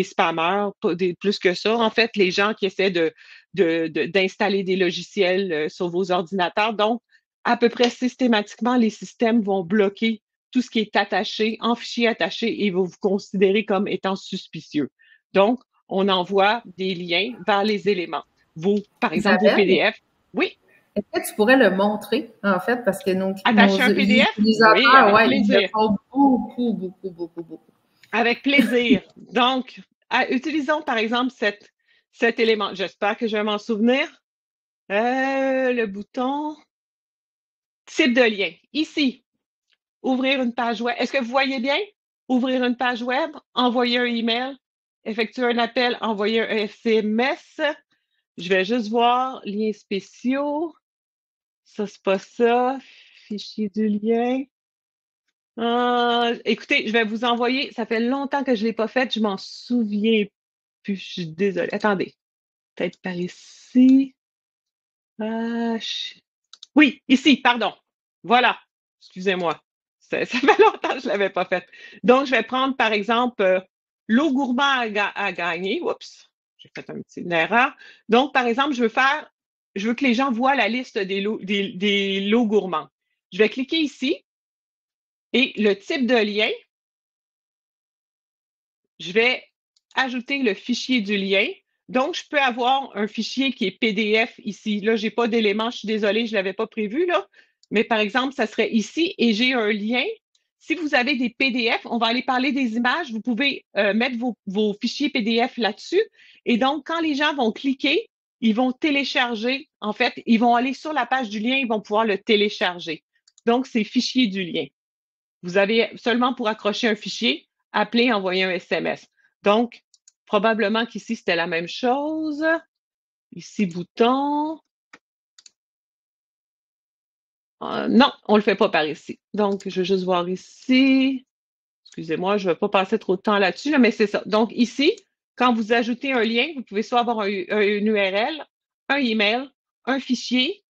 spammers, plus que ça. En fait, les gens qui essaient d'installer des logiciels sur vos ordinateurs. Donc, à peu près systématiquement, les systèmes vont bloquer tout ce qui est attaché, en fichier attaché, et vont vous considérer comme étant suspicieux. Donc, on envoie des liens vers les éléments. Par exemple, vos PDF. Oui. Est-ce que tu pourrais le montrer, en fait, parce que nos attacher un PDF? utilisateurs, oui, ils le font beaucoup. Avec plaisir. Donc, utilisons par exemple cet élément. J'espère que je vais m'en souvenir. Le bouton type de lien. Ici, ouvrir une page web. Est-ce que vous voyez bien? Ouvrir une page web, envoyer un email. effectuer un appel, envoyer un SMS. Je vais juste voir liens spéciaux. Ça, c'est pas ça. Fichier du lien. Écoutez, je vais vous envoyer. Ça fait longtemps que je ne l'ai pas fait. Je m'en souviens plus. Je suis désolée. Attendez. Peut-être par ici. Oui, ici, pardon. Voilà. Excusez-moi. Ça fait longtemps que je ne l'avais pas fait. Donc, je vais prendre, par exemple, l'eau gourmand à gagner. Oups, j'ai fait une petite erreur. Donc, par exemple, je veux que les gens voient la liste des lots gourmands. Je vais cliquer ici et le type de lien, je vais ajouter le fichier du lien. Donc, je peux avoir un fichier qui est PDF ici. Là, je n'ai pas d'éléments, je suis désolée, je ne l'avais pas prévu, là. Mais par exemple, ça serait ici et j'ai un lien. Si vous avez des PDF, on va aller parler des images. Vous pouvez mettre vos fichiers PDF là-dessus. Et donc, quand les gens vont cliquer, ils vont télécharger. En fait, ils vont aller sur la page du lien, ils vont pouvoir le télécharger. Donc, c'est fichier du lien. Vous avez seulement pour accrocher un fichier, appeler, envoyer un SMS. Donc, probablement qu'ici, c'était la même chose. Ici, bouton. Non, on ne le fait pas par ici. Donc, je vais juste voir ici. Excusez-moi, je ne vais pas passer trop de temps là-dessus, mais c'est ça. Donc, ici, quand vous ajoutez un lien, vous pouvez soit avoir une URL, un email, un fichier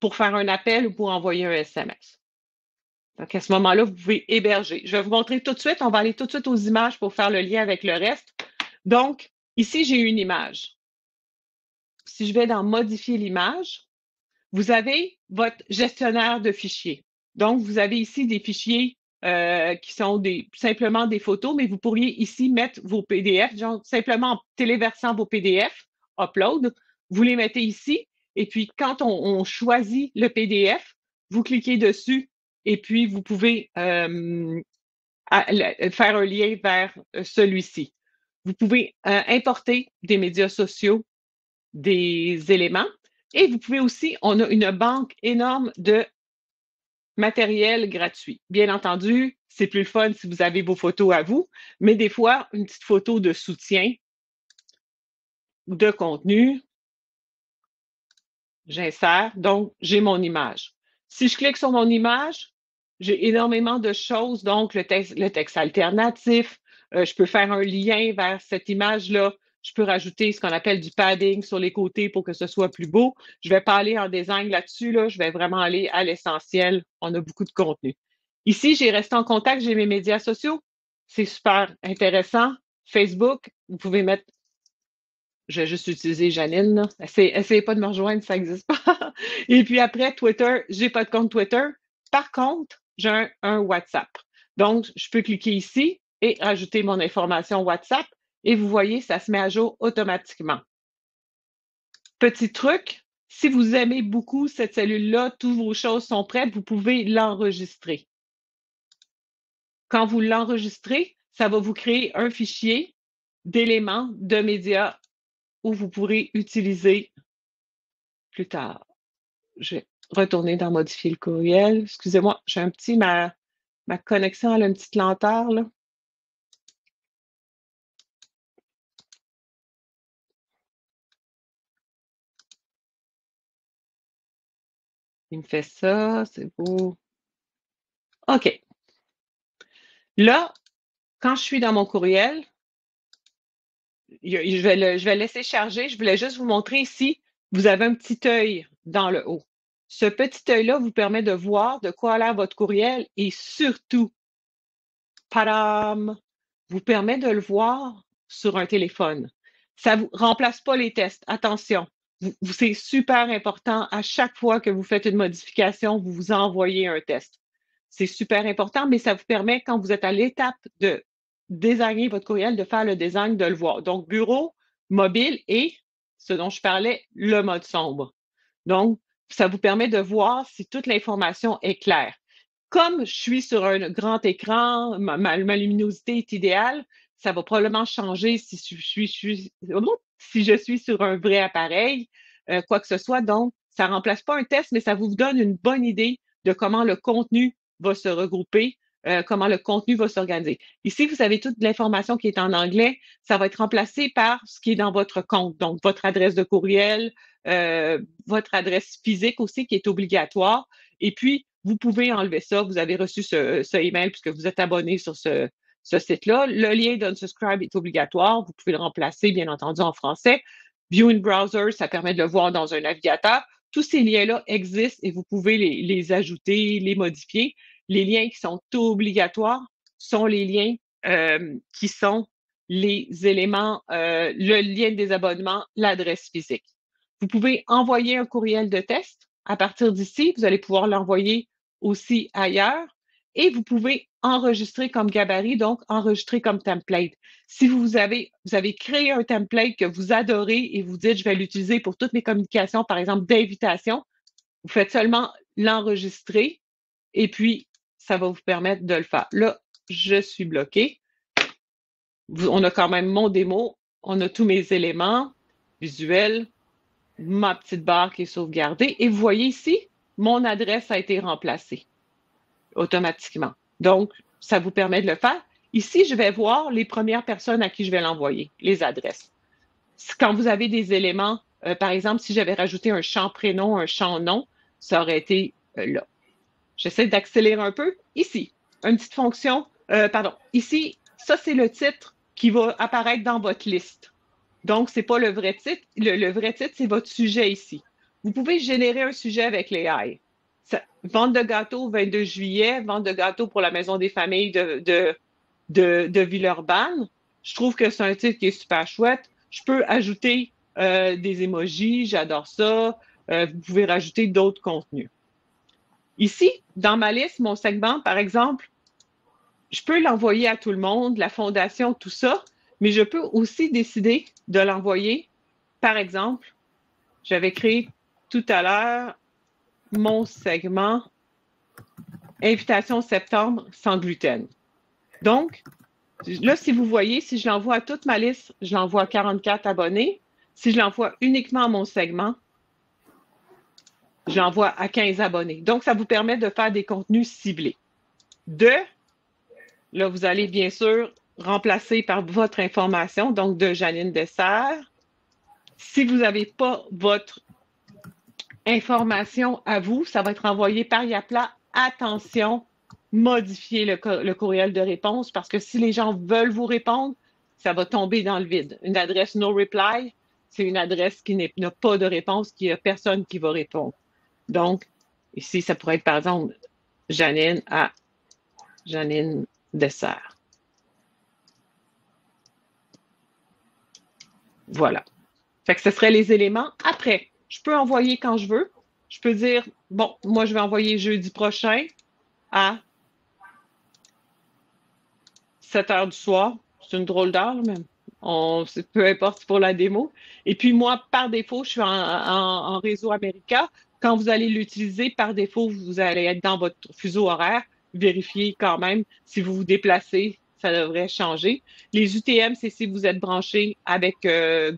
pour faire un appel ou pour envoyer un SMS. Donc, à ce moment-là, vous pouvez héberger. Je vais vous montrer tout de suite. On va aller tout de suite aux images pour faire le lien avec le reste. Donc, ici, j'ai une image. Si je vais dans modifier l'image, vous avez votre gestionnaire de fichiers. Donc, vous avez ici des fichiers qui sont simplement des photos, mais vous pourriez ici mettre vos PDF, genre simplement en téléversant vos PDF, upload, vous les mettez ici, et puis quand on choisit le PDF, vous cliquez dessus, et puis vous pouvez faire un lien vers celui-ci. Vous pouvez importer des médias sociaux, des éléments, et vous pouvez aussi, on a une banque énorme de matériel gratuit. Bien entendu, c'est plus le fun si vous avez vos photos à vous, mais des fois, une petite photo de soutien ou de contenu, j'insère, donc j'ai mon image. Si je clique sur mon image, j'ai énormément de choses, donc le texte alternatif, je peux faire un lien vers cette image-là, je peux rajouter ce qu'on appelle du padding sur les côtés pour que ce soit plus beau. Je ne vais pas aller en design là-dessus, là, je vais vraiment aller à l'essentiel. On a beaucoup de contenu. Ici, j'ai resté en contact, j'ai mes médias sociaux. C'est super intéressant. Facebook, vous pouvez mettre, je vais juste utiliser Janine. Essayez pas de me rejoindre, ça n'existe pas. Et puis après, Twitter, j'ai pas de compte Twitter. Par contre, j'ai un WhatsApp. Donc, je peux cliquer ici et ajouter mon information WhatsApp. Et vous voyez, ça se met à jour automatiquement. Petit truc, si vous aimez beaucoup cette cellule-là, toutes vos choses sont prêtes, vous pouvez l'enregistrer. Quand vous l'enregistrez, ça va vous créer un fichier d'éléments de médias où vous pourrez utiliser plus tard. Je vais retourner dans modifier le courriel. Excusez-moi, j'ai un petit, ma connexion a une petite lenteur, là. Il me fait ça, c'est beau. OK. Là, quand je suis dans mon courriel, je vais le laisser charger. Je voulais juste vous montrer ici, vous avez un petit œil dans le haut. Ce petit œil-là vous permet de voir de quoi a l'air votre courriel et surtout, padam, vous permet de le voir sur un téléphone. Ça ne vous remplace pas les tests. Attention, c'est super important. À chaque fois que vous faites une modification, vous vous envoyez un test. C'est super important, mais ça vous permet, quand vous êtes à l'étape de designer votre courriel, de faire le design, de le voir. Donc, bureau, mobile et, ce dont je parlais, le mode sombre. Donc, ça vous permet de voir si toute l'information est claire. Comme je suis sur un grand écran, ma luminosité est idéale, ça va probablement changer si je suis sur un vrai appareil, quoi que ce soit. Donc, ça ne remplace pas un test, mais ça vous donne une bonne idée de comment le contenu va se regrouper comment le contenu va s'organiser. Ici, vous avez toute l'information qui est en anglais. Ça va être remplacé par ce qui est dans votre compte. Donc, votre adresse de courriel, votre adresse physique aussi qui est obligatoire. Et puis, vous pouvez enlever ça. Vous avez reçu ce email puisque vous êtes abonné sur ce site-là. Le lien d'Unsubscribe est obligatoire. Vous pouvez le remplacer, bien entendu, en français. View in Browser, ça permet de le voir dans un navigateur. Tous ces liens-là existent et vous pouvez les ajouter, les modifier. Les liens qui sont obligatoires sont les liens qui sont les éléments, le lien des abonnements, l'adresse physique. Vous pouvez envoyer un courriel de test. À partir d'ici, vous allez pouvoir l'envoyer aussi ailleurs. Et vous pouvez enregistrer comme gabarit, donc enregistrer comme template. Si vous avez créé un template que vous adorez et vous dites, je vais l'utiliser pour toutes mes communications, par exemple d'invitation, vous faites seulement l'enregistrer et puis ça va vous permettre de le faire. Là, je suis bloquée. On a quand même mon démo, on a tous mes éléments visuels, ma petite barre qui est sauvegardée. Et vous voyez ici, mon adresse a été remplacée automatiquement. Donc, ça vous permet de le faire. Ici, je vais voir les premières personnes à qui je vais l'envoyer, les adresses. Quand vous avez des éléments, par exemple, si j'avais rajouté un champ prénom, un champ nom, ça aurait été là. J'essaie d'accélérer un peu. Ici, une petite fonction, ici, ça, c'est le titre qui va apparaître dans votre liste. Donc, ce n'est pas le vrai titre. Le vrai titre, c'est votre sujet ici. Vous pouvez générer un sujet avec l'AI. Vente de gâteaux 22 juillet, vente de gâteaux pour la Maison des familles de Villeurbanne. Je trouve que c'est un titre qui est super chouette. Je peux ajouter des emojis, j'adore ça. Vous pouvez rajouter d'autres contenus. Ici, dans ma liste, mon segment, par exemple, je peux l'envoyer à tout le monde, la fondation, tout ça, mais je peux aussi décider de l'envoyer. Par exemple, j'avais créé tout à l'heure mon segment Invitation septembre sans gluten. Donc, là, si vous voyez, si je l'envoie à toute ma liste, je l'envoie à 44 abonnés. Si je l'envoie uniquement à mon segment, je l'envoie à 15 abonnés. Donc, ça vous permet de faire des contenus ciblés. Là, vous allez bien sûr remplacer par votre information, donc de Janine Dessert. Si vous n'avez pas votre information à vous, ça va être envoyé par Yapla. Attention, modifiez le courriel de réponse parce que si les gens veulent vous répondre, ça va tomber dans le vide. Une adresse no reply, c'est une adresse qui n'a pas de réponse, qui n'a personne qui va répondre. Donc, ici, ça pourrait être par exemple Janine à Janine Dessert. Voilà. Fait que ce seraient les éléments. Après, je peux envoyer quand je veux. Je peux dire, bon, moi, je vais envoyer jeudi prochain à 7 heures du soir. C'est une drôle d'heure, même. Peu importe pour la démo. Et puis, moi, par défaut, je suis en réseau America. Quand vous allez l'utiliser, par défaut, vous allez être dans votre fuseau horaire. Vérifiez quand même si vous vous déplacez, ça devrait changer. Les UTM, c'est si vous êtes branché avec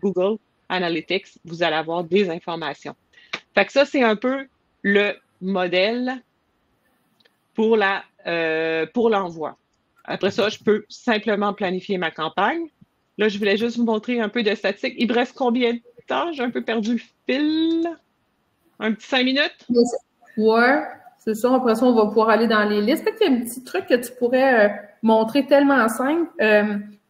Google Analytics, vous allez avoir des informations. Fait que ça, c'est un peu le modèle pour l'envoi. Après ça, je peux simplement planifier ma campagne. Là, je voulais juste vous montrer un peu de statistiques. Il me reste combien de temps? J'ai un peu perdu le fil. Un petit 5 minutes? Ouais, c'est ça. Après ça, on va pouvoir aller dans les listes. Peut-être qu'il y a un petit truc que tu pourrais montrer tellement simple.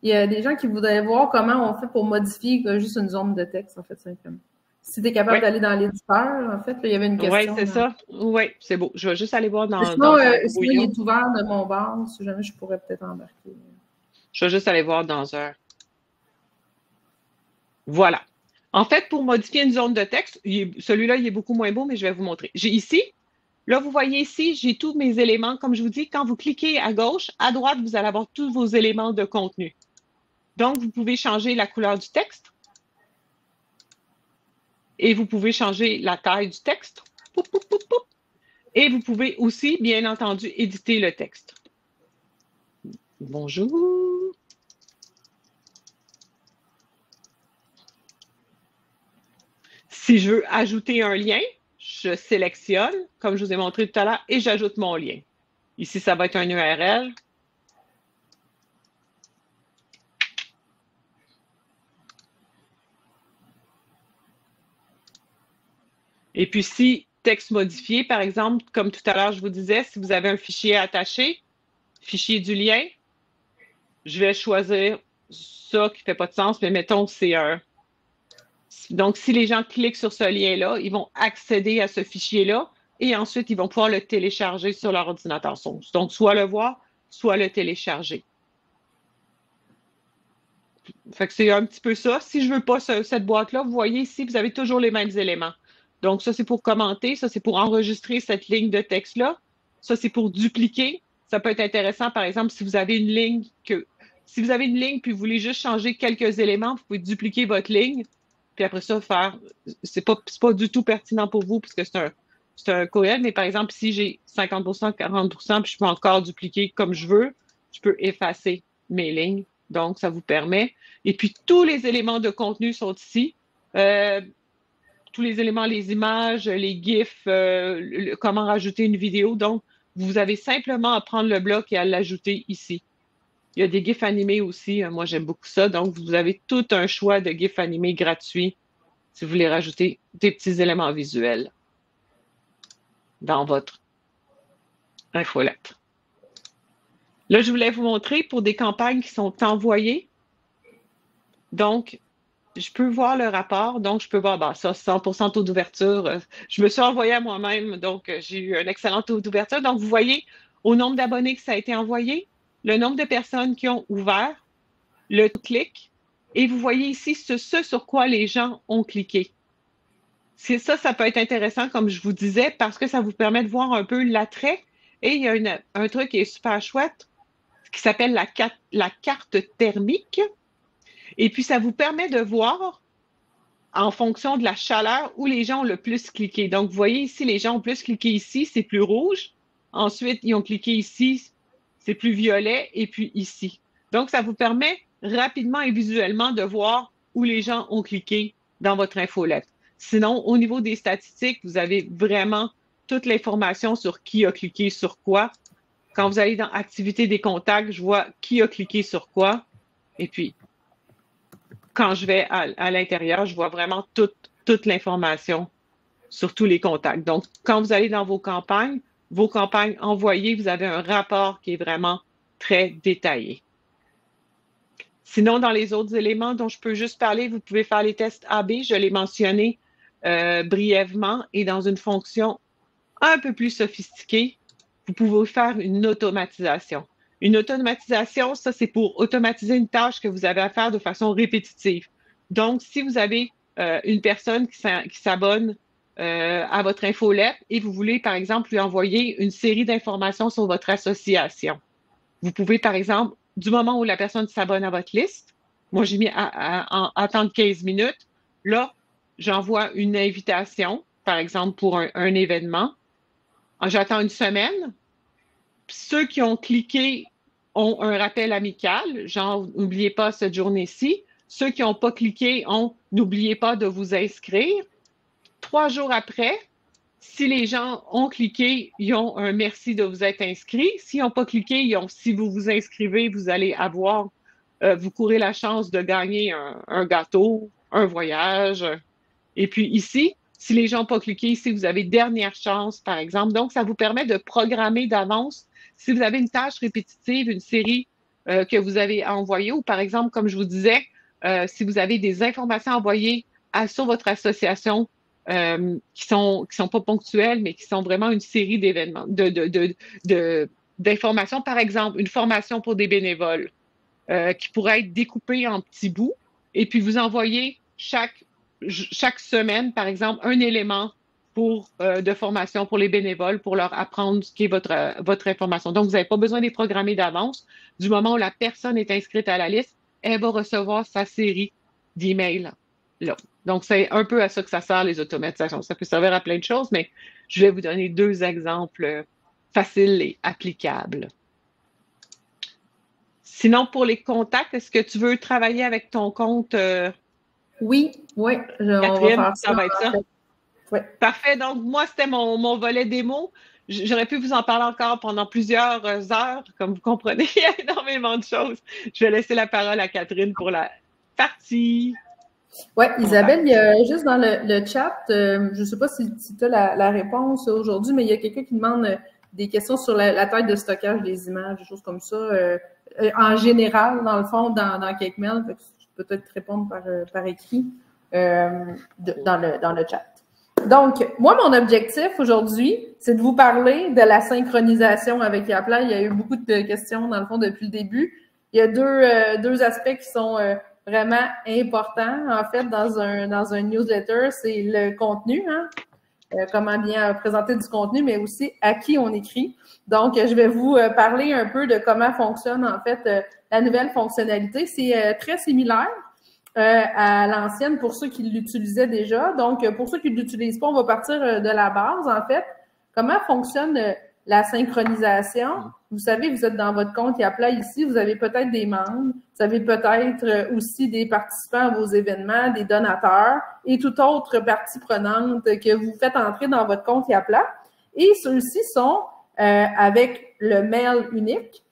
Il y a des gens qui voudraient voir comment on fait pour modifier juste une zone de texte, en fait, simplement. Si tu es capable d'aller dans l'éditeur, en fait, là, il y avait une question. Oui, c'est ça. Oui, c'est beau. Je vais juste aller voir dans... Sinon, il est ouvert de mon bord. Si jamais je pourrais peut-être embarquer. Je vais juste aller voir dans un... Voilà. En fait, pour modifier une zone de texte, celui-là, il est beaucoup moins beau, mais je vais vous montrer. J'ai ici, là, vous voyez ici, j'ai tous mes éléments. Comme je vous dis, quand vous cliquez à gauche, à droite, vous allez avoir tous vos éléments de contenu. Donc, vous pouvez changer la couleur du texte. Et vous pouvez changer la taille du texte. Poup, poup, poup, poup. Et vous pouvez aussi, bien entendu, éditer le texte. Bonjour. Si je veux ajouter un lien, je sélectionne, comme je vous ai montré tout à l'heure, et j'ajoute mon lien. Ici, ça va être un URL. Et puis, si texte modifié, par exemple, comme tout à l'heure, je vous disais, si vous avez un fichier attaché, fichier du lien, je vais choisir ça qui ne fait pas de sens, mais mettons C1. Donc, si les gens cliquent sur ce lien-là, ils vont accéder à ce fichier-là et ensuite, ils vont pouvoir le télécharger sur leur ordinateur. Donc, soit le voir, soit le télécharger. Fait que c'est un petit peu ça. Si je ne veux pas cette boîte-là, vous voyez ici, vous avez toujours les mêmes éléments. Donc, ça, c'est pour commenter. Ça, c'est pour enregistrer cette ligne de texte-là. Ça, c'est pour dupliquer. Ça peut être intéressant, par exemple, si vous avez une ligne puis vous voulez juste changer quelques éléments, vous pouvez dupliquer votre ligne. Puis après ça, c'est pas du tout pertinent pour vous puisque c'est un courriel, mais par exemple, si j'ai 50%, 40%, puis je peux encore dupliquer comme je veux, je peux effacer mes lignes. Donc, ça vous permet. Et puis, tous les éléments de contenu sont ici. Tous les éléments, les images, les GIFs, comment rajouter une vidéo. Donc, vous avez simplement à prendre le bloc et à l'ajouter ici. Il y a des GIFs animés aussi. Moi, j'aime beaucoup ça. Donc, vous avez tout un choix de GIFs animés gratuits si vous voulez rajouter des petits éléments visuels dans votre infolettre. Là, je voulais vous montrer pour des campagnes qui sont envoyées. Donc, je peux voir le rapport. Donc, je peux voir, ça, 100% taux d'ouverture. Je me suis envoyée à moi-même. Donc, j'ai eu un excellent taux d'ouverture. Donc, vous voyez au nombre d'abonnés que ça a été envoyé, le nombre de personnes qui ont ouvert, le clic, et vous voyez ici ce sur quoi les gens ont cliqué. Ça peut être intéressant, comme je vous disais, parce que ça vous permet de voir un peu l'attrait. Et il y a un truc qui est super chouette qui s'appelle la carte thermique. Et puis, ça vous permet de voir en fonction de la chaleur où les gens ont le plus cliqué. Donc, vous voyez ici, les gens ont plus cliqué ici, c'est plus rouge. Ensuite, ils ont cliqué ici, c'est plus violet. Et puis ici. Donc, ça vous permet rapidement et visuellement de voir où les gens ont cliqué dans votre infolettre. Sinon, au niveau des statistiques, vous avez vraiment toute l'information sur qui a cliqué sur quoi. Quand vous allez dans Activité des contacts, je vois qui a cliqué sur quoi. Et puis, quand je vais à l'intérieur, je vois vraiment toute l'information sur tous les contacts. Donc, quand vous allez dans vos campagnes envoyées, vous avez un rapport qui est vraiment très détaillé. Sinon, dans les autres éléments dont je peux juste parler, vous pouvez faire les tests AB. Je l'ai mentionné brièvement. Et dans une fonction un peu plus sophistiquée, vous pouvez faire une automatisation. Une automatisation, ça, c'est pour automatiser une tâche que vous avez à faire de façon répétitive. Donc, si vous avez une personne qui s'abonne à votre infolettre et vous voulez, par exemple, lui envoyer une série d'informations sur votre association, vous pouvez, par exemple, du moment où la personne s'abonne à votre liste, moi, j'ai mis à attendre 15 minutes. Là, j'envoie une invitation, par exemple, pour un événement. J'attends une semaine. Ceux qui ont cliqué ont un rappel amical, genre, n'oubliez pas cette journée-ci. Ceux qui n'ont pas cliqué n'oubliez pas de vous inscrire. 3 jours après, si les gens ont cliqué, ils ont un merci de vous être inscrits. S'ils n'ont pas cliqué, si vous vous inscrivez, vous allez vous courez la chance de gagner un gâteau, un voyage. Et puis ici, si les gens n'ont pas cliqué, ici, vous avez dernière chance, par exemple. Donc, ça vous permet de programmer d'avance. Si vous avez une tâche répétitive, une série que vous avez à envoyer, ou par exemple, comme je vous disais, si vous avez des informations envoyées sur votre association qui sont pas ponctuelles, mais qui sont vraiment une série d'événements, d'informations, par exemple, une formation pour des bénévoles qui pourrait être découpée en petits bouts, et puis vous envoyez chaque semaine, par exemple, un élément de formation pour les bénévoles pour leur apprendre ce qui est votre information. Donc, vous n'avez pas besoin de les programmer d'avance. Du moment où la personne est inscrite à la liste, elle va recevoir sa série d'emails là. Donc, c'est un peu à ça que ça sert, les automatisations. Ça peut servir à plein de choses, mais je vais vous donner 2 exemples faciles et applicables. Sinon, pour les contacts, est-ce que tu veux travailler avec ton compte? Oui, Catherine, ça va être ça. Ouais. Parfait. Donc, moi, c'était mon volet démo. j'aurais pu vous en parler encore pendant plusieurs heures. Comme vous comprenez, il y a énormément de choses. Je vais laisser la parole à Catherine pour la partie. Oui, Isabelle, il y a juste dans le chat, je ne sais pas si tu as la réponse aujourd'hui, mais il y a quelqu'un qui demande des questions sur la taille de stockage des images, des choses comme ça. En général, dans le fond, dans CakeMail, je peux peut-être répondre par écrit dans le chat. Donc, moi, mon objectif aujourd'hui, c'est de vous parler de la synchronisation avec Yapla. Il y a eu beaucoup de questions, dans le fond, depuis le début. Il y a deux aspects qui sont vraiment important, en fait, dans un newsletter, c'est le contenu, hein? Comment bien présenter du contenu, mais aussi à qui on écrit. Donc, je vais vous parler un peu de comment fonctionne, en fait, la nouvelle fonctionnalité. C'est très similaire à l'ancienne pour ceux qui l'utilisaient déjà. Donc, pour ceux qui ne l'utilisent pas, on va partir de la base, en fait. Comment fonctionne la synchronisation? Vous savez, vous êtes dans votre compte Yapla ici, vous avez peut-être des membres, vous avez peut-être aussi des participants à vos événements, des donateurs et toute autre partie prenante que vous faites entrer dans votre compte Yapla. Et ceux-ci sont, avec le mail unique,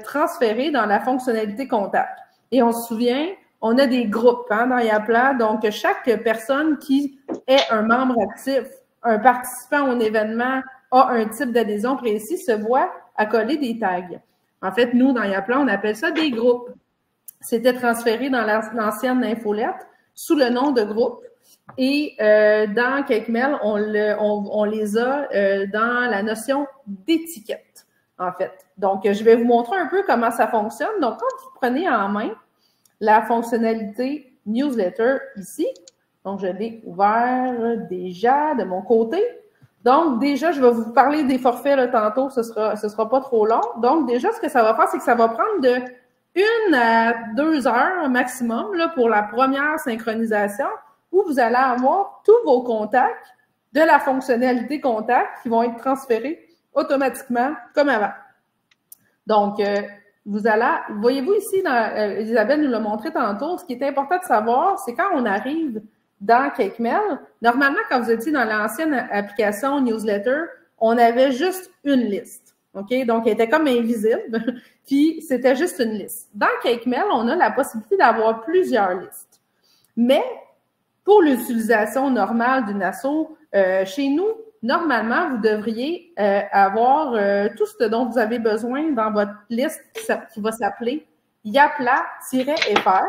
transférés dans la fonctionnalité contact. Et on se souvient, on a des groupes hein, dans Yapla, donc chaque personne qui est un membre actif, un participant au événement, a un type d'adhésion précis, se voit accoler des tags. En fait, nous, dans Yapla, on appelle ça des groupes. C'était transféré dans l'ancienne infolette sous le nom de groupe. Et dans CakeMail, on les a dans la notion d'étiquette, en fait. Donc, je vais vous montrer un peu comment ça fonctionne. Donc, quand vous prenez en main la fonctionnalité newsletter ici, donc je l'ai ouvert déjà de mon côté. Donc, déjà, je vais vous parler des forfaits là, tantôt, ce sera pas trop long. Donc, déjà, ce que ça va faire, c'est que ça va prendre de 1 à 2 heures maximum là, pour la première synchronisation où vous allez avoir tous vos contacts de la fonctionnalité contact qui vont être transférés automatiquement comme avant. Donc, voyez-vous ici, Isabelle nous l'a montré tantôt, ce qui est important de savoir, c'est quand on arrive dans CakeMail, normalement, quand vous étiez dans l'ancienne application newsletter, on avait juste une liste. OK? Donc, elle était comme invisible, puis c'était juste une liste. Dans CakeMail, on a la possibilité d'avoir plusieurs listes. Mais, pour l'utilisation normale d'une asso, chez nous, normalement, vous devriez avoir tout ce dont vous avez besoin dans votre liste qui va s'appeler Yapla-FR.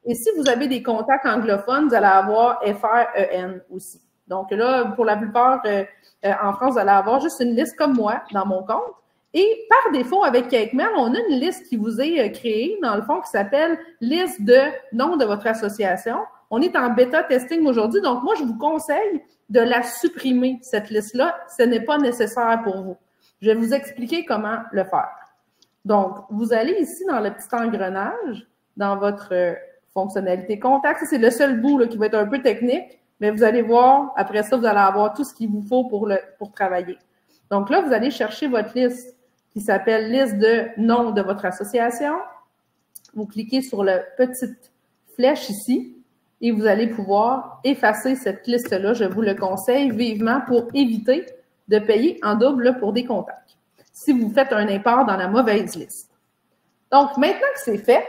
Et si vous avez des contacts anglophones, vous allez avoir FREN aussi. Donc là, pour la plupart, en France, vous allez avoir juste une liste comme moi dans mon compte. Et par défaut, avec CakeMail, on a une liste qui vous est créée, dans le fond, qui s'appelle « Liste de nom de votre association ». On est en bêta testing aujourd'hui, donc moi, je vous conseille de la supprimer, cette liste-là. Ce n'est pas nécessaire pour vous. Je vais vous expliquer comment le faire. Donc, vous allez ici dans le petit engrenage, dans votre fonctionnalité contact. Ça, c'est le seul bout là, qui va être un peu technique, mais vous allez voir, après ça, vous allez avoir tout ce qu'il vous faut pour travailler. Donc là, vous allez chercher votre liste qui s'appelle « Liste de nom de votre association ». Vous cliquez sur la petite flèche ici et vous allez pouvoir effacer cette liste-là. Je vous le conseille vivement pour éviter de payer en double là, pour des contacts si vous faites un import dans la mauvaise liste. Donc, maintenant que c'est fait,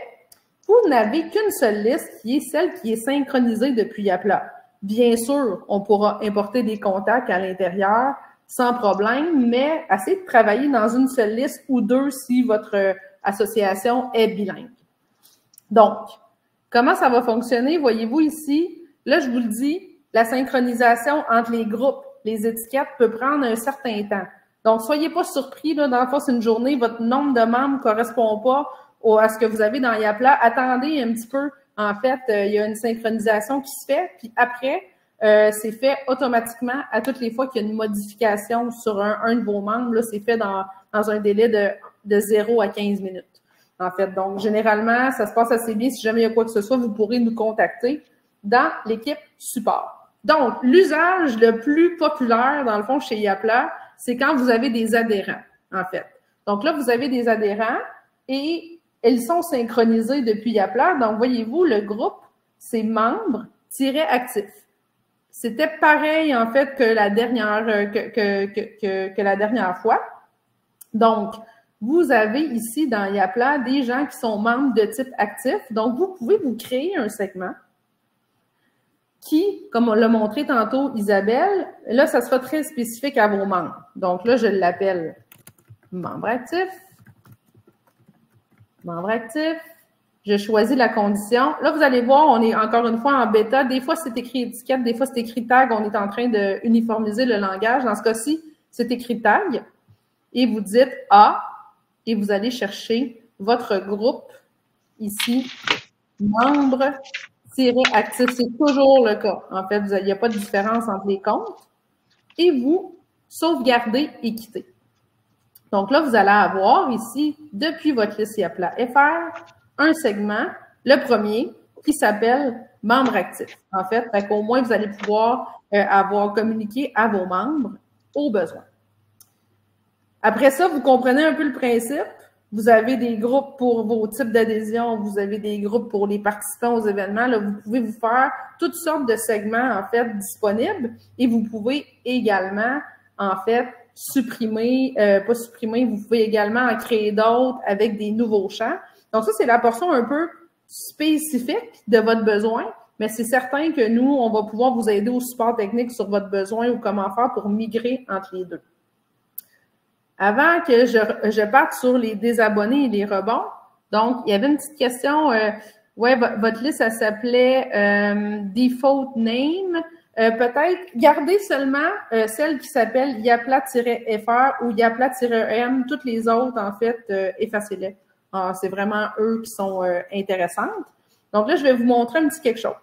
vous n'avez qu'une seule liste qui est celle qui est synchronisée depuis Yapla. Bien sûr, on pourra importer des contacts à l'intérieur sans problème, mais essayez de travailler dans une seule liste ou deux si votre association est bilingue. Donc, comment ça va fonctionner? Voyez-vous ici, là, je vous le dis, la synchronisation entre les groupes, les étiquettes peut prendre un certain temps. Donc, soyez pas surpris, là, dans le fond, c'est une journée, votre nombre de membres ne correspond pas à ce que vous avez dans Yapla. Attendez un petit peu. En fait, il y a une synchronisation qui se fait, puis après, c'est fait automatiquement à toutes les fois qu'il y a une modification sur un de vos membres. Là, c'est fait dans un délai de 0 à 15 minutes. En fait, donc, généralement, ça se passe assez bien. Si jamais il y a quoi que ce soit, vous pourrez nous contacter dans l'équipe support. Donc, l'usage le plus populaire, dans le fond, chez Yapla, c'est quand vous avez des adhérents, en fait. Donc là, vous avez des adhérents et ils sont synchronisés depuis Yapla. Donc, voyez-vous, le groupe, c'est membres-actifs. c'était pareil, en fait, que la dernière, que la dernière fois. Donc, vous avez ici dans Yapla des gens qui sont membres de type actif. Donc, vous pouvez vous créer un segment qui, comme on l'a montré tantôt, Isabelle, là, ça sera très spécifique à vos membres. Donc là, je l'appelle membre actif. Membre actif. Je choisis la condition. Là, vous allez voir, on est encore une fois en bêta. Des fois, c'est écrit étiquette, des fois, c'est écrit tag. On est en train de uniformiser le langage. Dans ce cas-ci, c'est écrit tag. Et vous dites A et vous allez chercher votre groupe ici, membre-actif. C'est toujours le cas. En fait, il n'y a pas de différence entre les comptes. Et vous sauvegardez et quittez. Donc là, vous allez avoir ici, depuis votre liste Yapla FR, un segment, le premier, qui s'appelle « Membre actif ». En fait, au moins, vous allez pouvoir avoir communiqué à vos membres au besoin. Après ça, vous comprenez un peu le principe. Vous avez des groupes pour vos types d'adhésion, vous avez des groupes pour les participants aux événements. Là, vous pouvez vous faire toutes sortes de segments, en fait, disponibles. Et vous pouvez également, en fait, supprimer, pas supprimer, vous pouvez également en créer d'autres avec des nouveaux champs. Donc ça, c'est la portion un peu spécifique de votre besoin, mais c'est certain que nous, on va pouvoir vous aider au support technique sur votre besoin ou comment faire pour migrer entre les deux. Avant que je parte sur les désabonnés et les rebonds, donc il y avait une petite question, ouais, votre liste, ça s'appelait Default Name. Peut-être gardez seulement celle qui s'appelle Yapla-FR ou Yapla-M, toutes les autres, en fait, effacez-les. C'est vraiment eux qui sont intéressantes. Donc là, je vais vous montrer un petit quelque chose.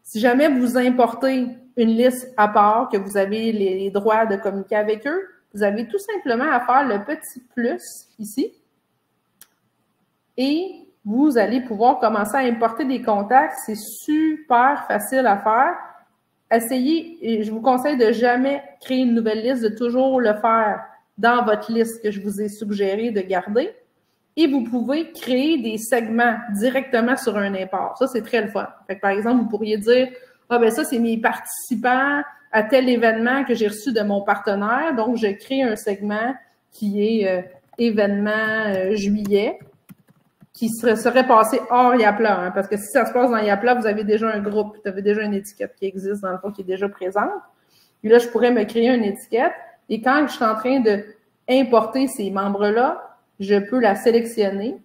Si jamais vous importez une liste à part, que vous avez les droits de communiquer avec eux, vous avez tout simplement à faire le petit plus ici. Et vous allez pouvoir commencer à importer des contacts. C'est super facile à faire. Essayez, et je vous conseille de jamais créer une nouvelle liste, de toujours le faire dans votre liste que je vous ai suggéré de garder. Et vous pouvez créer des segments directement sur un import. Ça, c'est très le fun. Fait que, par exemple, vous pourriez dire, ah ben ça, c'est mes participants à tel événement que j'ai reçu de mon partenaire. Donc, je crée un segment qui est événement juillet, qui serait passé hors Yapla. Hein, parce que si ça se passe dans Yapla, vous avez déjà un groupe, vous avez déjà une étiquette qui existe, dans le fond, qui est déjà présente. Et là, je pourrais me créer une étiquette. Et quand je suis en train de importer ces membres-là, je peux la sélectionner.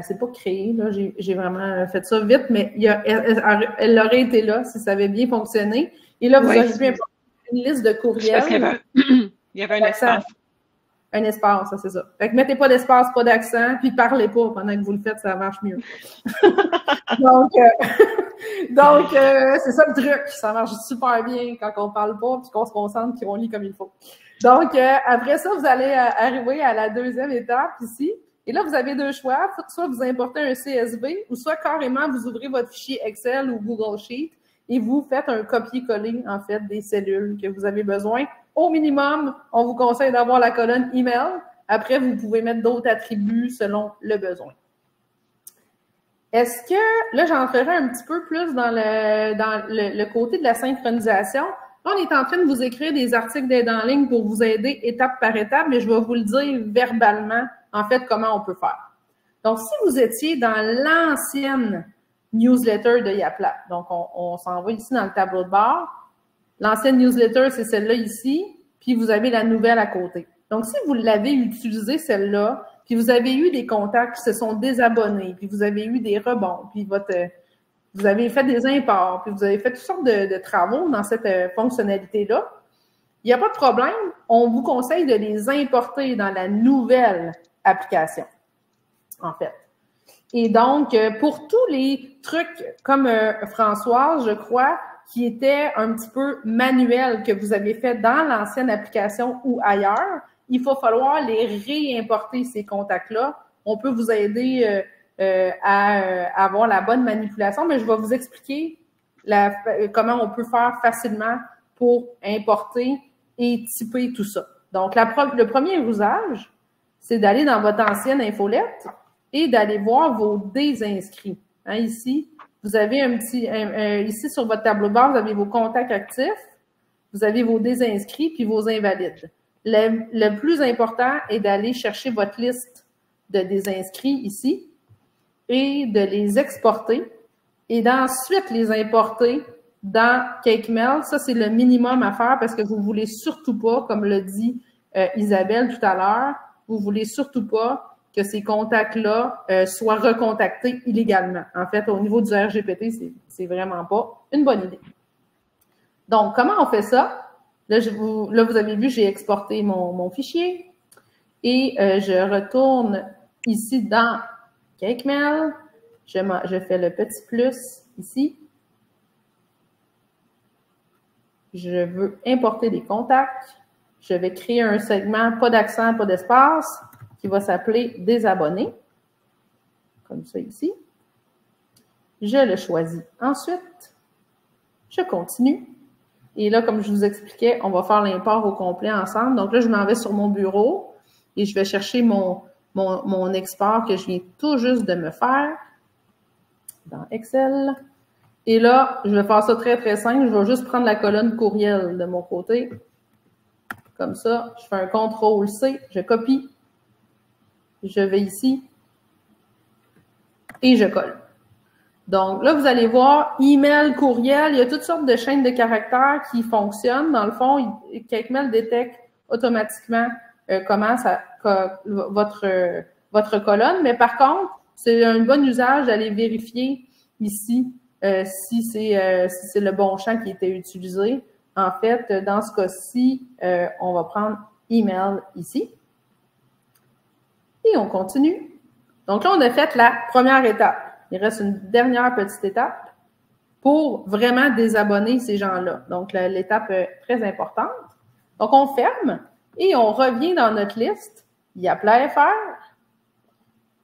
C'est pas créé, là, j'ai vraiment fait ça vite, mais elle aurait été là si ça avait bien fonctionné. Et là, vous auriez pu importer une liste de courriels. Il y avait un espace. Un espace, ça, c'est ça. Fait que mettez pas d'espace, pas d'accent, puis parlez pas pendant que vous le faites, ça marche mieux. Donc, c'est ça le truc. Ça marche super bien quand on parle pas, puis qu'on se concentre, qu'on lit comme il faut. Donc, après ça, vous allez arriver à la deuxième étape ici. Et là, vous avez deux choix. Soit vous importez un CSV, ou soit carrément vous ouvrez votre fichier Excel ou Google Sheet et vous faites un copier-coller, en fait, des cellules que vous avez besoin. Au minimum, on vous conseille d'avoir la colonne email. Après, vous pouvez mettre d'autres attributs selon le besoin. Est-ce que, là, j'entrerai un petit peu plus dans le côté de la synchronisation. Là, on est en train de vous écrire des articles d'aide en ligne pour vous aider étape par étape, mais je vais vous le dire verbalement, en fait, comment on peut faire. Donc, si vous étiez dans l'ancienne newsletter de Yapla, donc on s'en va ici dans le tableau de bord. L'ancienne newsletter, c'est celle-là ici, puis vous avez la nouvelle à côté. Donc, si vous l'avez utilisée, celle-là, puis vous avez eu des contacts qui se sont désabonnés, puis vous avez eu des rebonds, puis vous avez fait des imports, puis vous avez fait toutes sortes de travaux dans cette fonctionnalité-là, il n'y a pas de problème. On vous conseille de les importer dans la nouvelle application, en fait. Et donc, pour tous les trucs comme Françoise, je crois, qui étaient un petit peu manuels que vous avez fait dans l'ancienne application ou ailleurs, il va falloir les réimporter, ces contacts-là. On peut vous aider à avoir la bonne manipulation, mais je vais vous expliquer comment on peut faire facilement pour importer et typer tout ça. Donc, le premier usage, c'est d'aller dans votre ancienne infolette et d'aller voir vos désinscrits. Hein, ici, vous avez un petit, ici sur votre tableau de bord, vous avez vos contacts actifs, vous avez vos désinscrits puis vos invalides. Le plus important est d'aller chercher votre liste de désinscrits ici et de les exporter et d'ensuite les importer dans CakeMail. Ça, c'est le minimum à faire parce que vous voulez surtout pas, comme l'a dit Isabelle tout à l'heure, vous voulez surtout pas que ces contacts-là soient recontactés illégalement. En fait, au niveau du RGPD, c'est vraiment pas une bonne idée. Donc, comment on fait ça? Là, vous avez vu, j'ai exporté mon fichier et je retourne ici dans CakeMail. Je fais le petit plus ici. Je veux importer des contacts. Je vais créer un segment, pas d'accent, pas d'espace, qui va s'appeler « Désabonner », comme ça ici. Je le choisis ensuite. Je continue. Et là, comme je vous expliquais, on va faire l'import au complet ensemble. Donc là, je m'en vais sur mon bureau et je vais chercher mon export que je viens tout juste de me faire dans Excel. Et là, je vais faire ça très, très simple. Je vais juste prendre la colonne courriel de mon côté. Comme ça, je fais un CTRL-C, je copie. Je vais ici et je colle. Donc là, vous allez voir, email, courriel, il y a toutes sortes de chaînes de caractères qui fonctionnent. Dans le fond, CakeMail détecte automatiquement votre colonne. Mais par contre, c'est un bon usage d'aller vérifier ici si c'est le bon champ qui était utilisé. En fait, dans ce cas-ci, on va prendre email ici. Et on continue. Donc là, on a fait la première étape. Il reste une dernière petite étape pour vraiment désabonner ces gens-là. Donc, l'étape très importante. Donc, on ferme et on revient dans notre liste. Il y a Apply-FR.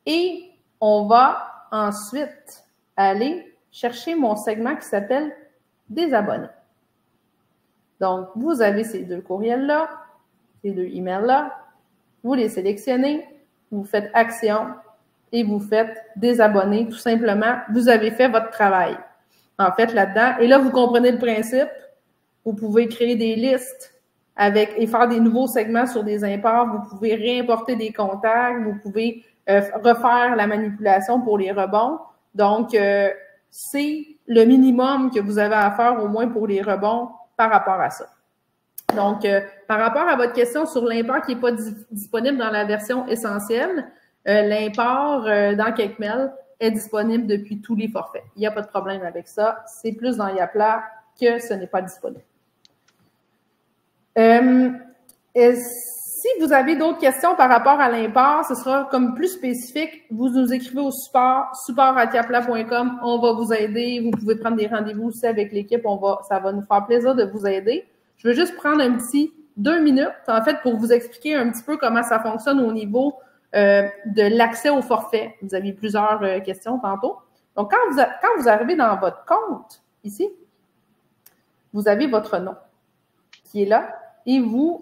Et on va ensuite aller chercher mon segment qui s'appelle Désabonner. Donc, vous avez ces deux courriels-là, ces deux emails-là. Vous les sélectionnez, vous faites Action et vous faites Désabonner. Tout simplement, vous avez fait votre travail. En fait, là-dedans, et là, vous comprenez le principe. Vous pouvez créer des listes et faire des nouveaux segments sur des imports. Vous pouvez réimporter des contacts. Vous pouvez refaire la manipulation pour les rebonds. Donc, c'est le minimum que vous avez à faire au moins pour les rebonds par rapport à ça. Donc, par rapport à votre question sur l'import qui n'est pas disponible dans la version essentielle, l'import dans CakeMail est disponible depuis tous les forfaits. Il n'y a pas de problème avec ça. C'est plus dans Yapla que ce n'est pas disponible. Si vous avez d'autres questions par rapport à l'import, ce sera comme plus spécifique. Vous nous écrivez au support@yapla.com. On va vous aider. Vous pouvez prendre des rendez-vous aussi avec l'équipe. Ça va nous faire plaisir de vous aider. Je veux juste prendre un petit 2 minutes, en fait, pour vous expliquer un petit peu comment ça fonctionne au niveau de l'accès au forfait. Vous aviez plusieurs questions tantôt. Donc, quand vous arrivez dans votre compte, ici, vous avez votre nom qui est là. Et vous,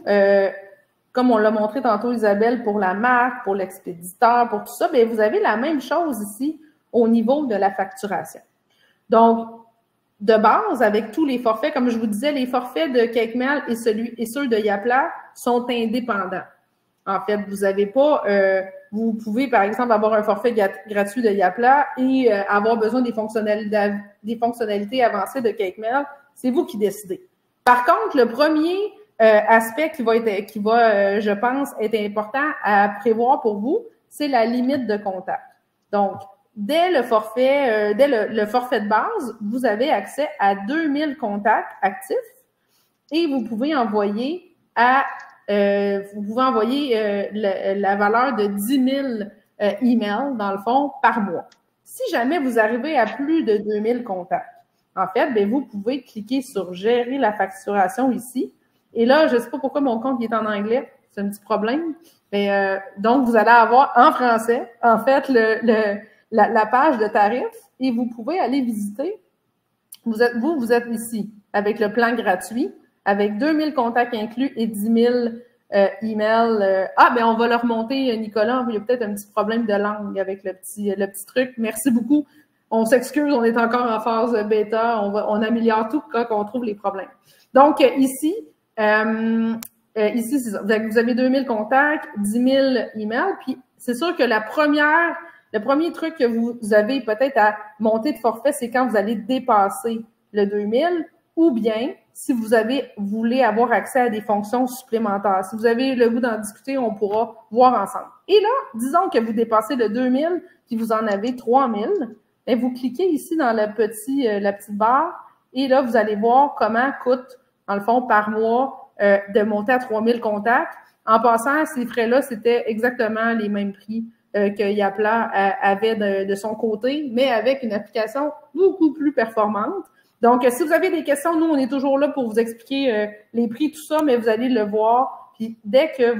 comme on l'a montré tantôt, Isabelle, pour la marque, pour l'expéditeur, pour tout ça, bien, vous avez la même chose ici au niveau de la facturation. Donc, de base, avec tous les forfaits, comme je vous disais, les forfaits de CakeMail et ceux de Yapla sont indépendants. En fait, vous n'avez pas, vous pouvez, par exemple, avoir un forfait gratuit de Yapla et avoir besoin des fonctionnalités avancées de CakeMail. C'est vous qui décidez. Par contre, le premier aspect qui va, je pense, être important à prévoir pour vous, c'est la limite de contact. Donc, dès le forfait de base, vous avez accès à 2000 contacts actifs et vous pouvez envoyer la valeur de 10 000 emails, dans le fond, par mois. Si jamais vous arrivez à plus de 2000 contacts, en fait, bien, vous pouvez cliquer sur « Gérer la facturation » ici. Et là, je ne sais pas pourquoi mon compte est en anglais, c'est un petit problème. Mais donc, vous allez avoir en français, en fait, la page de tarifs et vous pouvez aller visiter. Vous êtes ici avec le plan gratuit, avec 2000 contacts inclus et 10 000 emails. Ben on va le remonter, Nicolas. Il y a peut-être un petit problème de langue avec le petit truc. Merci beaucoup. on s'excuse, on est encore en phase bêta, on améliore tout quand on trouve les problèmes. Donc, ici, c'est ça. Vous avez 2000 contacts, 10 000 emails, puis c'est sûr que le premier truc que vous avez peut-être à monter de forfait, c'est quand vous allez dépasser le 2000, ou bien si vous voulez avoir accès à des fonctions supplémentaires. Si vous avez le goût d'en discuter, on pourra voir ensemble. Et là, disons que vous dépassez le 2000, puis vous en avez 3000, et vous cliquez ici dans la petite barre, et là, vous allez voir comment coûte, dans le fond, par mois, de monter à 3000 contacts. En passant, ces frais-là, c'était exactement les mêmes prix que Yapla avait de son côté, mais avec une application beaucoup plus performante. Donc, si vous avez des questions, nous, on est toujours là pour vous expliquer les prix, tout ça, mais vous allez le voir. Puis, dès que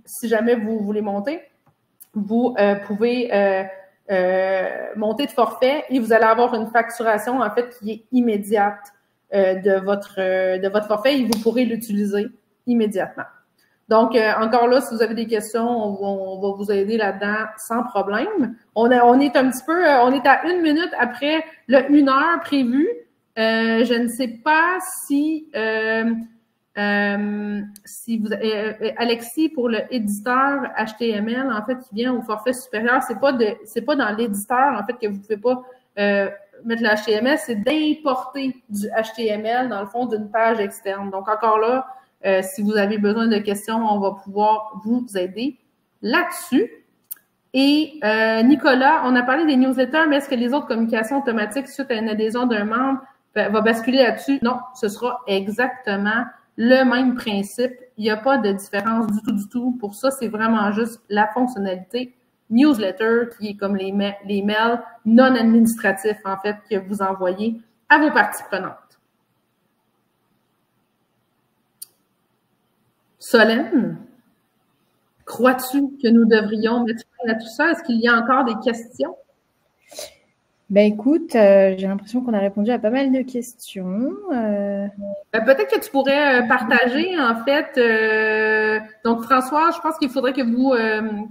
si jamais vous voulez monter, vous pouvez monter de forfait et vous allez avoir une facturation, en fait, qui est immédiate de votre forfait et vous pourrez l'utiliser immédiatement. Donc, encore là, si vous avez des questions, on va vous aider là-dedans sans problème. On est un petit peu, on est à 1 minute après le 1 heure prévu. Je ne sais pas si vous, Alexis, pour le éditeur HTML, en fait, qui vient au forfait supérieur, c'est pas dans l'éditeur, en fait, que vous pouvez pas mettre le HTML, c'est d'importer du HTML, dans le fond, d'une page externe. Donc, encore là, si vous avez besoin de questions, on va pouvoir vous aider là-dessus. Et Nicolas, on a parlé des newsletters, mais est-ce que les autres communications automatiques suite à une adhésion d'un membre va basculer là-dessus? Non, ce sera exactement le même principe. Il n'y a pas de différence du tout. Pour ça, c'est vraiment juste la fonctionnalité newsletter qui est comme les mails non administratifs, en fait, que vous envoyez à vos parties prenantes. Solène, crois-tu que nous devrions mettre fin à tout ça? Est-ce qu'il y a encore des questions? Ben écoute, j'ai l'impression qu'on a répondu à pas mal de questions. Peut-être que tu pourrais partager, en fait. Donc, François, je pense qu'il faudrait que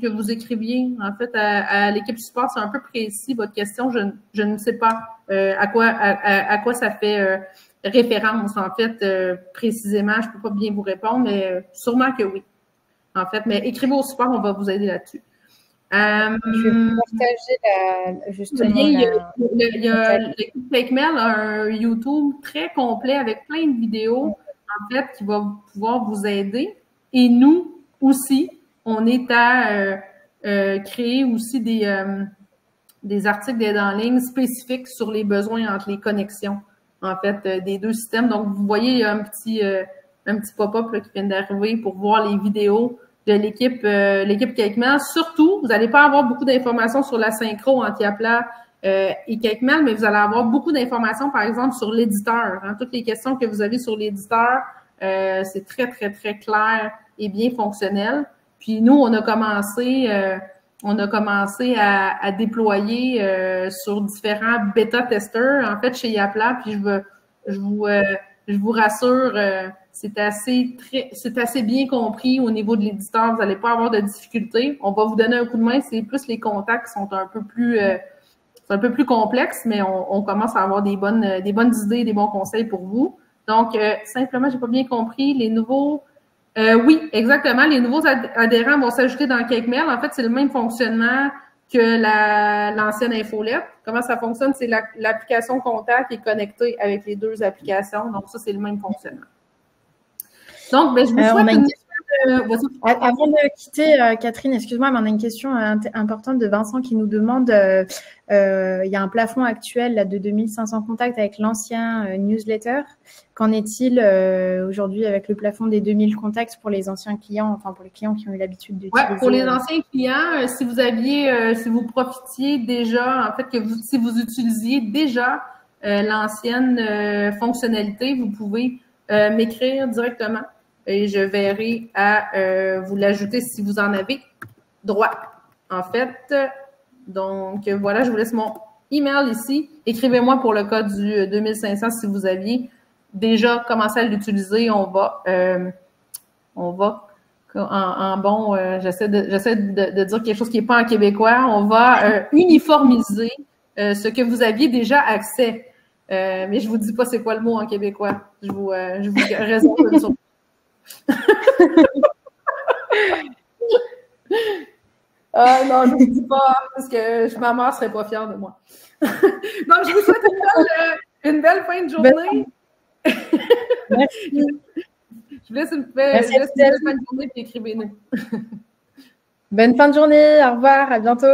vous écriviez, en fait, à l'équipe support. C'est un peu précis, votre question. Je ne sais pas à quoi ça fait référence, en fait, précisément. Je ne peux pas bien vous répondre, mais sûrement que oui, en fait. Mais écrivez au support, on va vous aider là-dessus. Je vais partager justement. Il y a l'équipe TakeMail a un YouTube très complet avec plein de vidéos, en fait, qui va pouvoir vous aider. Et nous aussi, on est à créer aussi des articles d'aide en ligne spécifiques sur les besoins entre les connexions, en fait, des deux systèmes. Donc, vous voyez, il y a un petit pop-up qui vient d'arriver pour voir les vidéos de l'équipe TakeMail. Surtout, vous n'allez pas avoir beaucoup d'informations sur la synchro entre Yapla et TakeMail, mais vous allez avoir beaucoup d'informations, par exemple, sur l'éditeur. Hein. Toutes les questions que vous avez sur l'éditeur, c'est très, très, très clair et bien fonctionnel. Puis nous, on a commencé à déployer sur différents bêta-testeurs, en fait, chez Yapla. Puis je vous rassure, c'est assez bien compris au niveau de l'éditeur. Vous n'allez pas avoir de difficultés. On va vous donner un coup de main. C'est plus les contacts qui sont un peu plus complexes, mais on commence à avoir des bonnes idées, des bons conseils pour vous. Donc, simplement, j'ai pas bien compris. Les nouveaux, oui, exactement. Les nouveaux adhérents vont s'ajouter dans TakeMail. En fait, c'est le même fonctionnement que l'ancienne infolette. Comment ça fonctionne? C'est l'application contact qui est connectée avec les deux applications. Donc, ça, c'est le même fonctionnement. Donc, ben, je vous souhaite Avant de quitter, Catherine, excuse-moi, mais on a une question importante de Vincent qui nous demande, il y a un plafond actuel là, de 2500 contacts avec l'ancien newsletter. Qu'en est-il aujourd'hui avec le plafond des 2000 contacts pour les anciens clients, enfin pour les clients qui ont eu l'habitude d'utiliser? Oui, pour les anciens clients, si vous profitiez déjà, en fait, si vous utilisiez déjà l'ancienne fonctionnalité, vous pouvez m'écrire directement. Et je verrai à vous l'ajouter si vous en avez droit, en fait. Donc, voilà, je vous laisse mon email ici. Écrivez-moi pour le code du 2500 si vous aviez déjà commencé à l'utiliser. On va en bon, j'essaie de dire quelque chose qui n'est pas en québécois. On va uniformiser ce que vous aviez déjà accès. Mais je vous dis pas c'est quoi le mot en québécois. Je vous réserve une surprise. Non, je ne vous dis pas parce que ma mère serait pas fière de moi. Donc, je vous souhaite une belle fin de journée. Merci. Je vous laisse une belle fin de journée et écrivez-nous. Bonne fin de journée. Au revoir. À bientôt.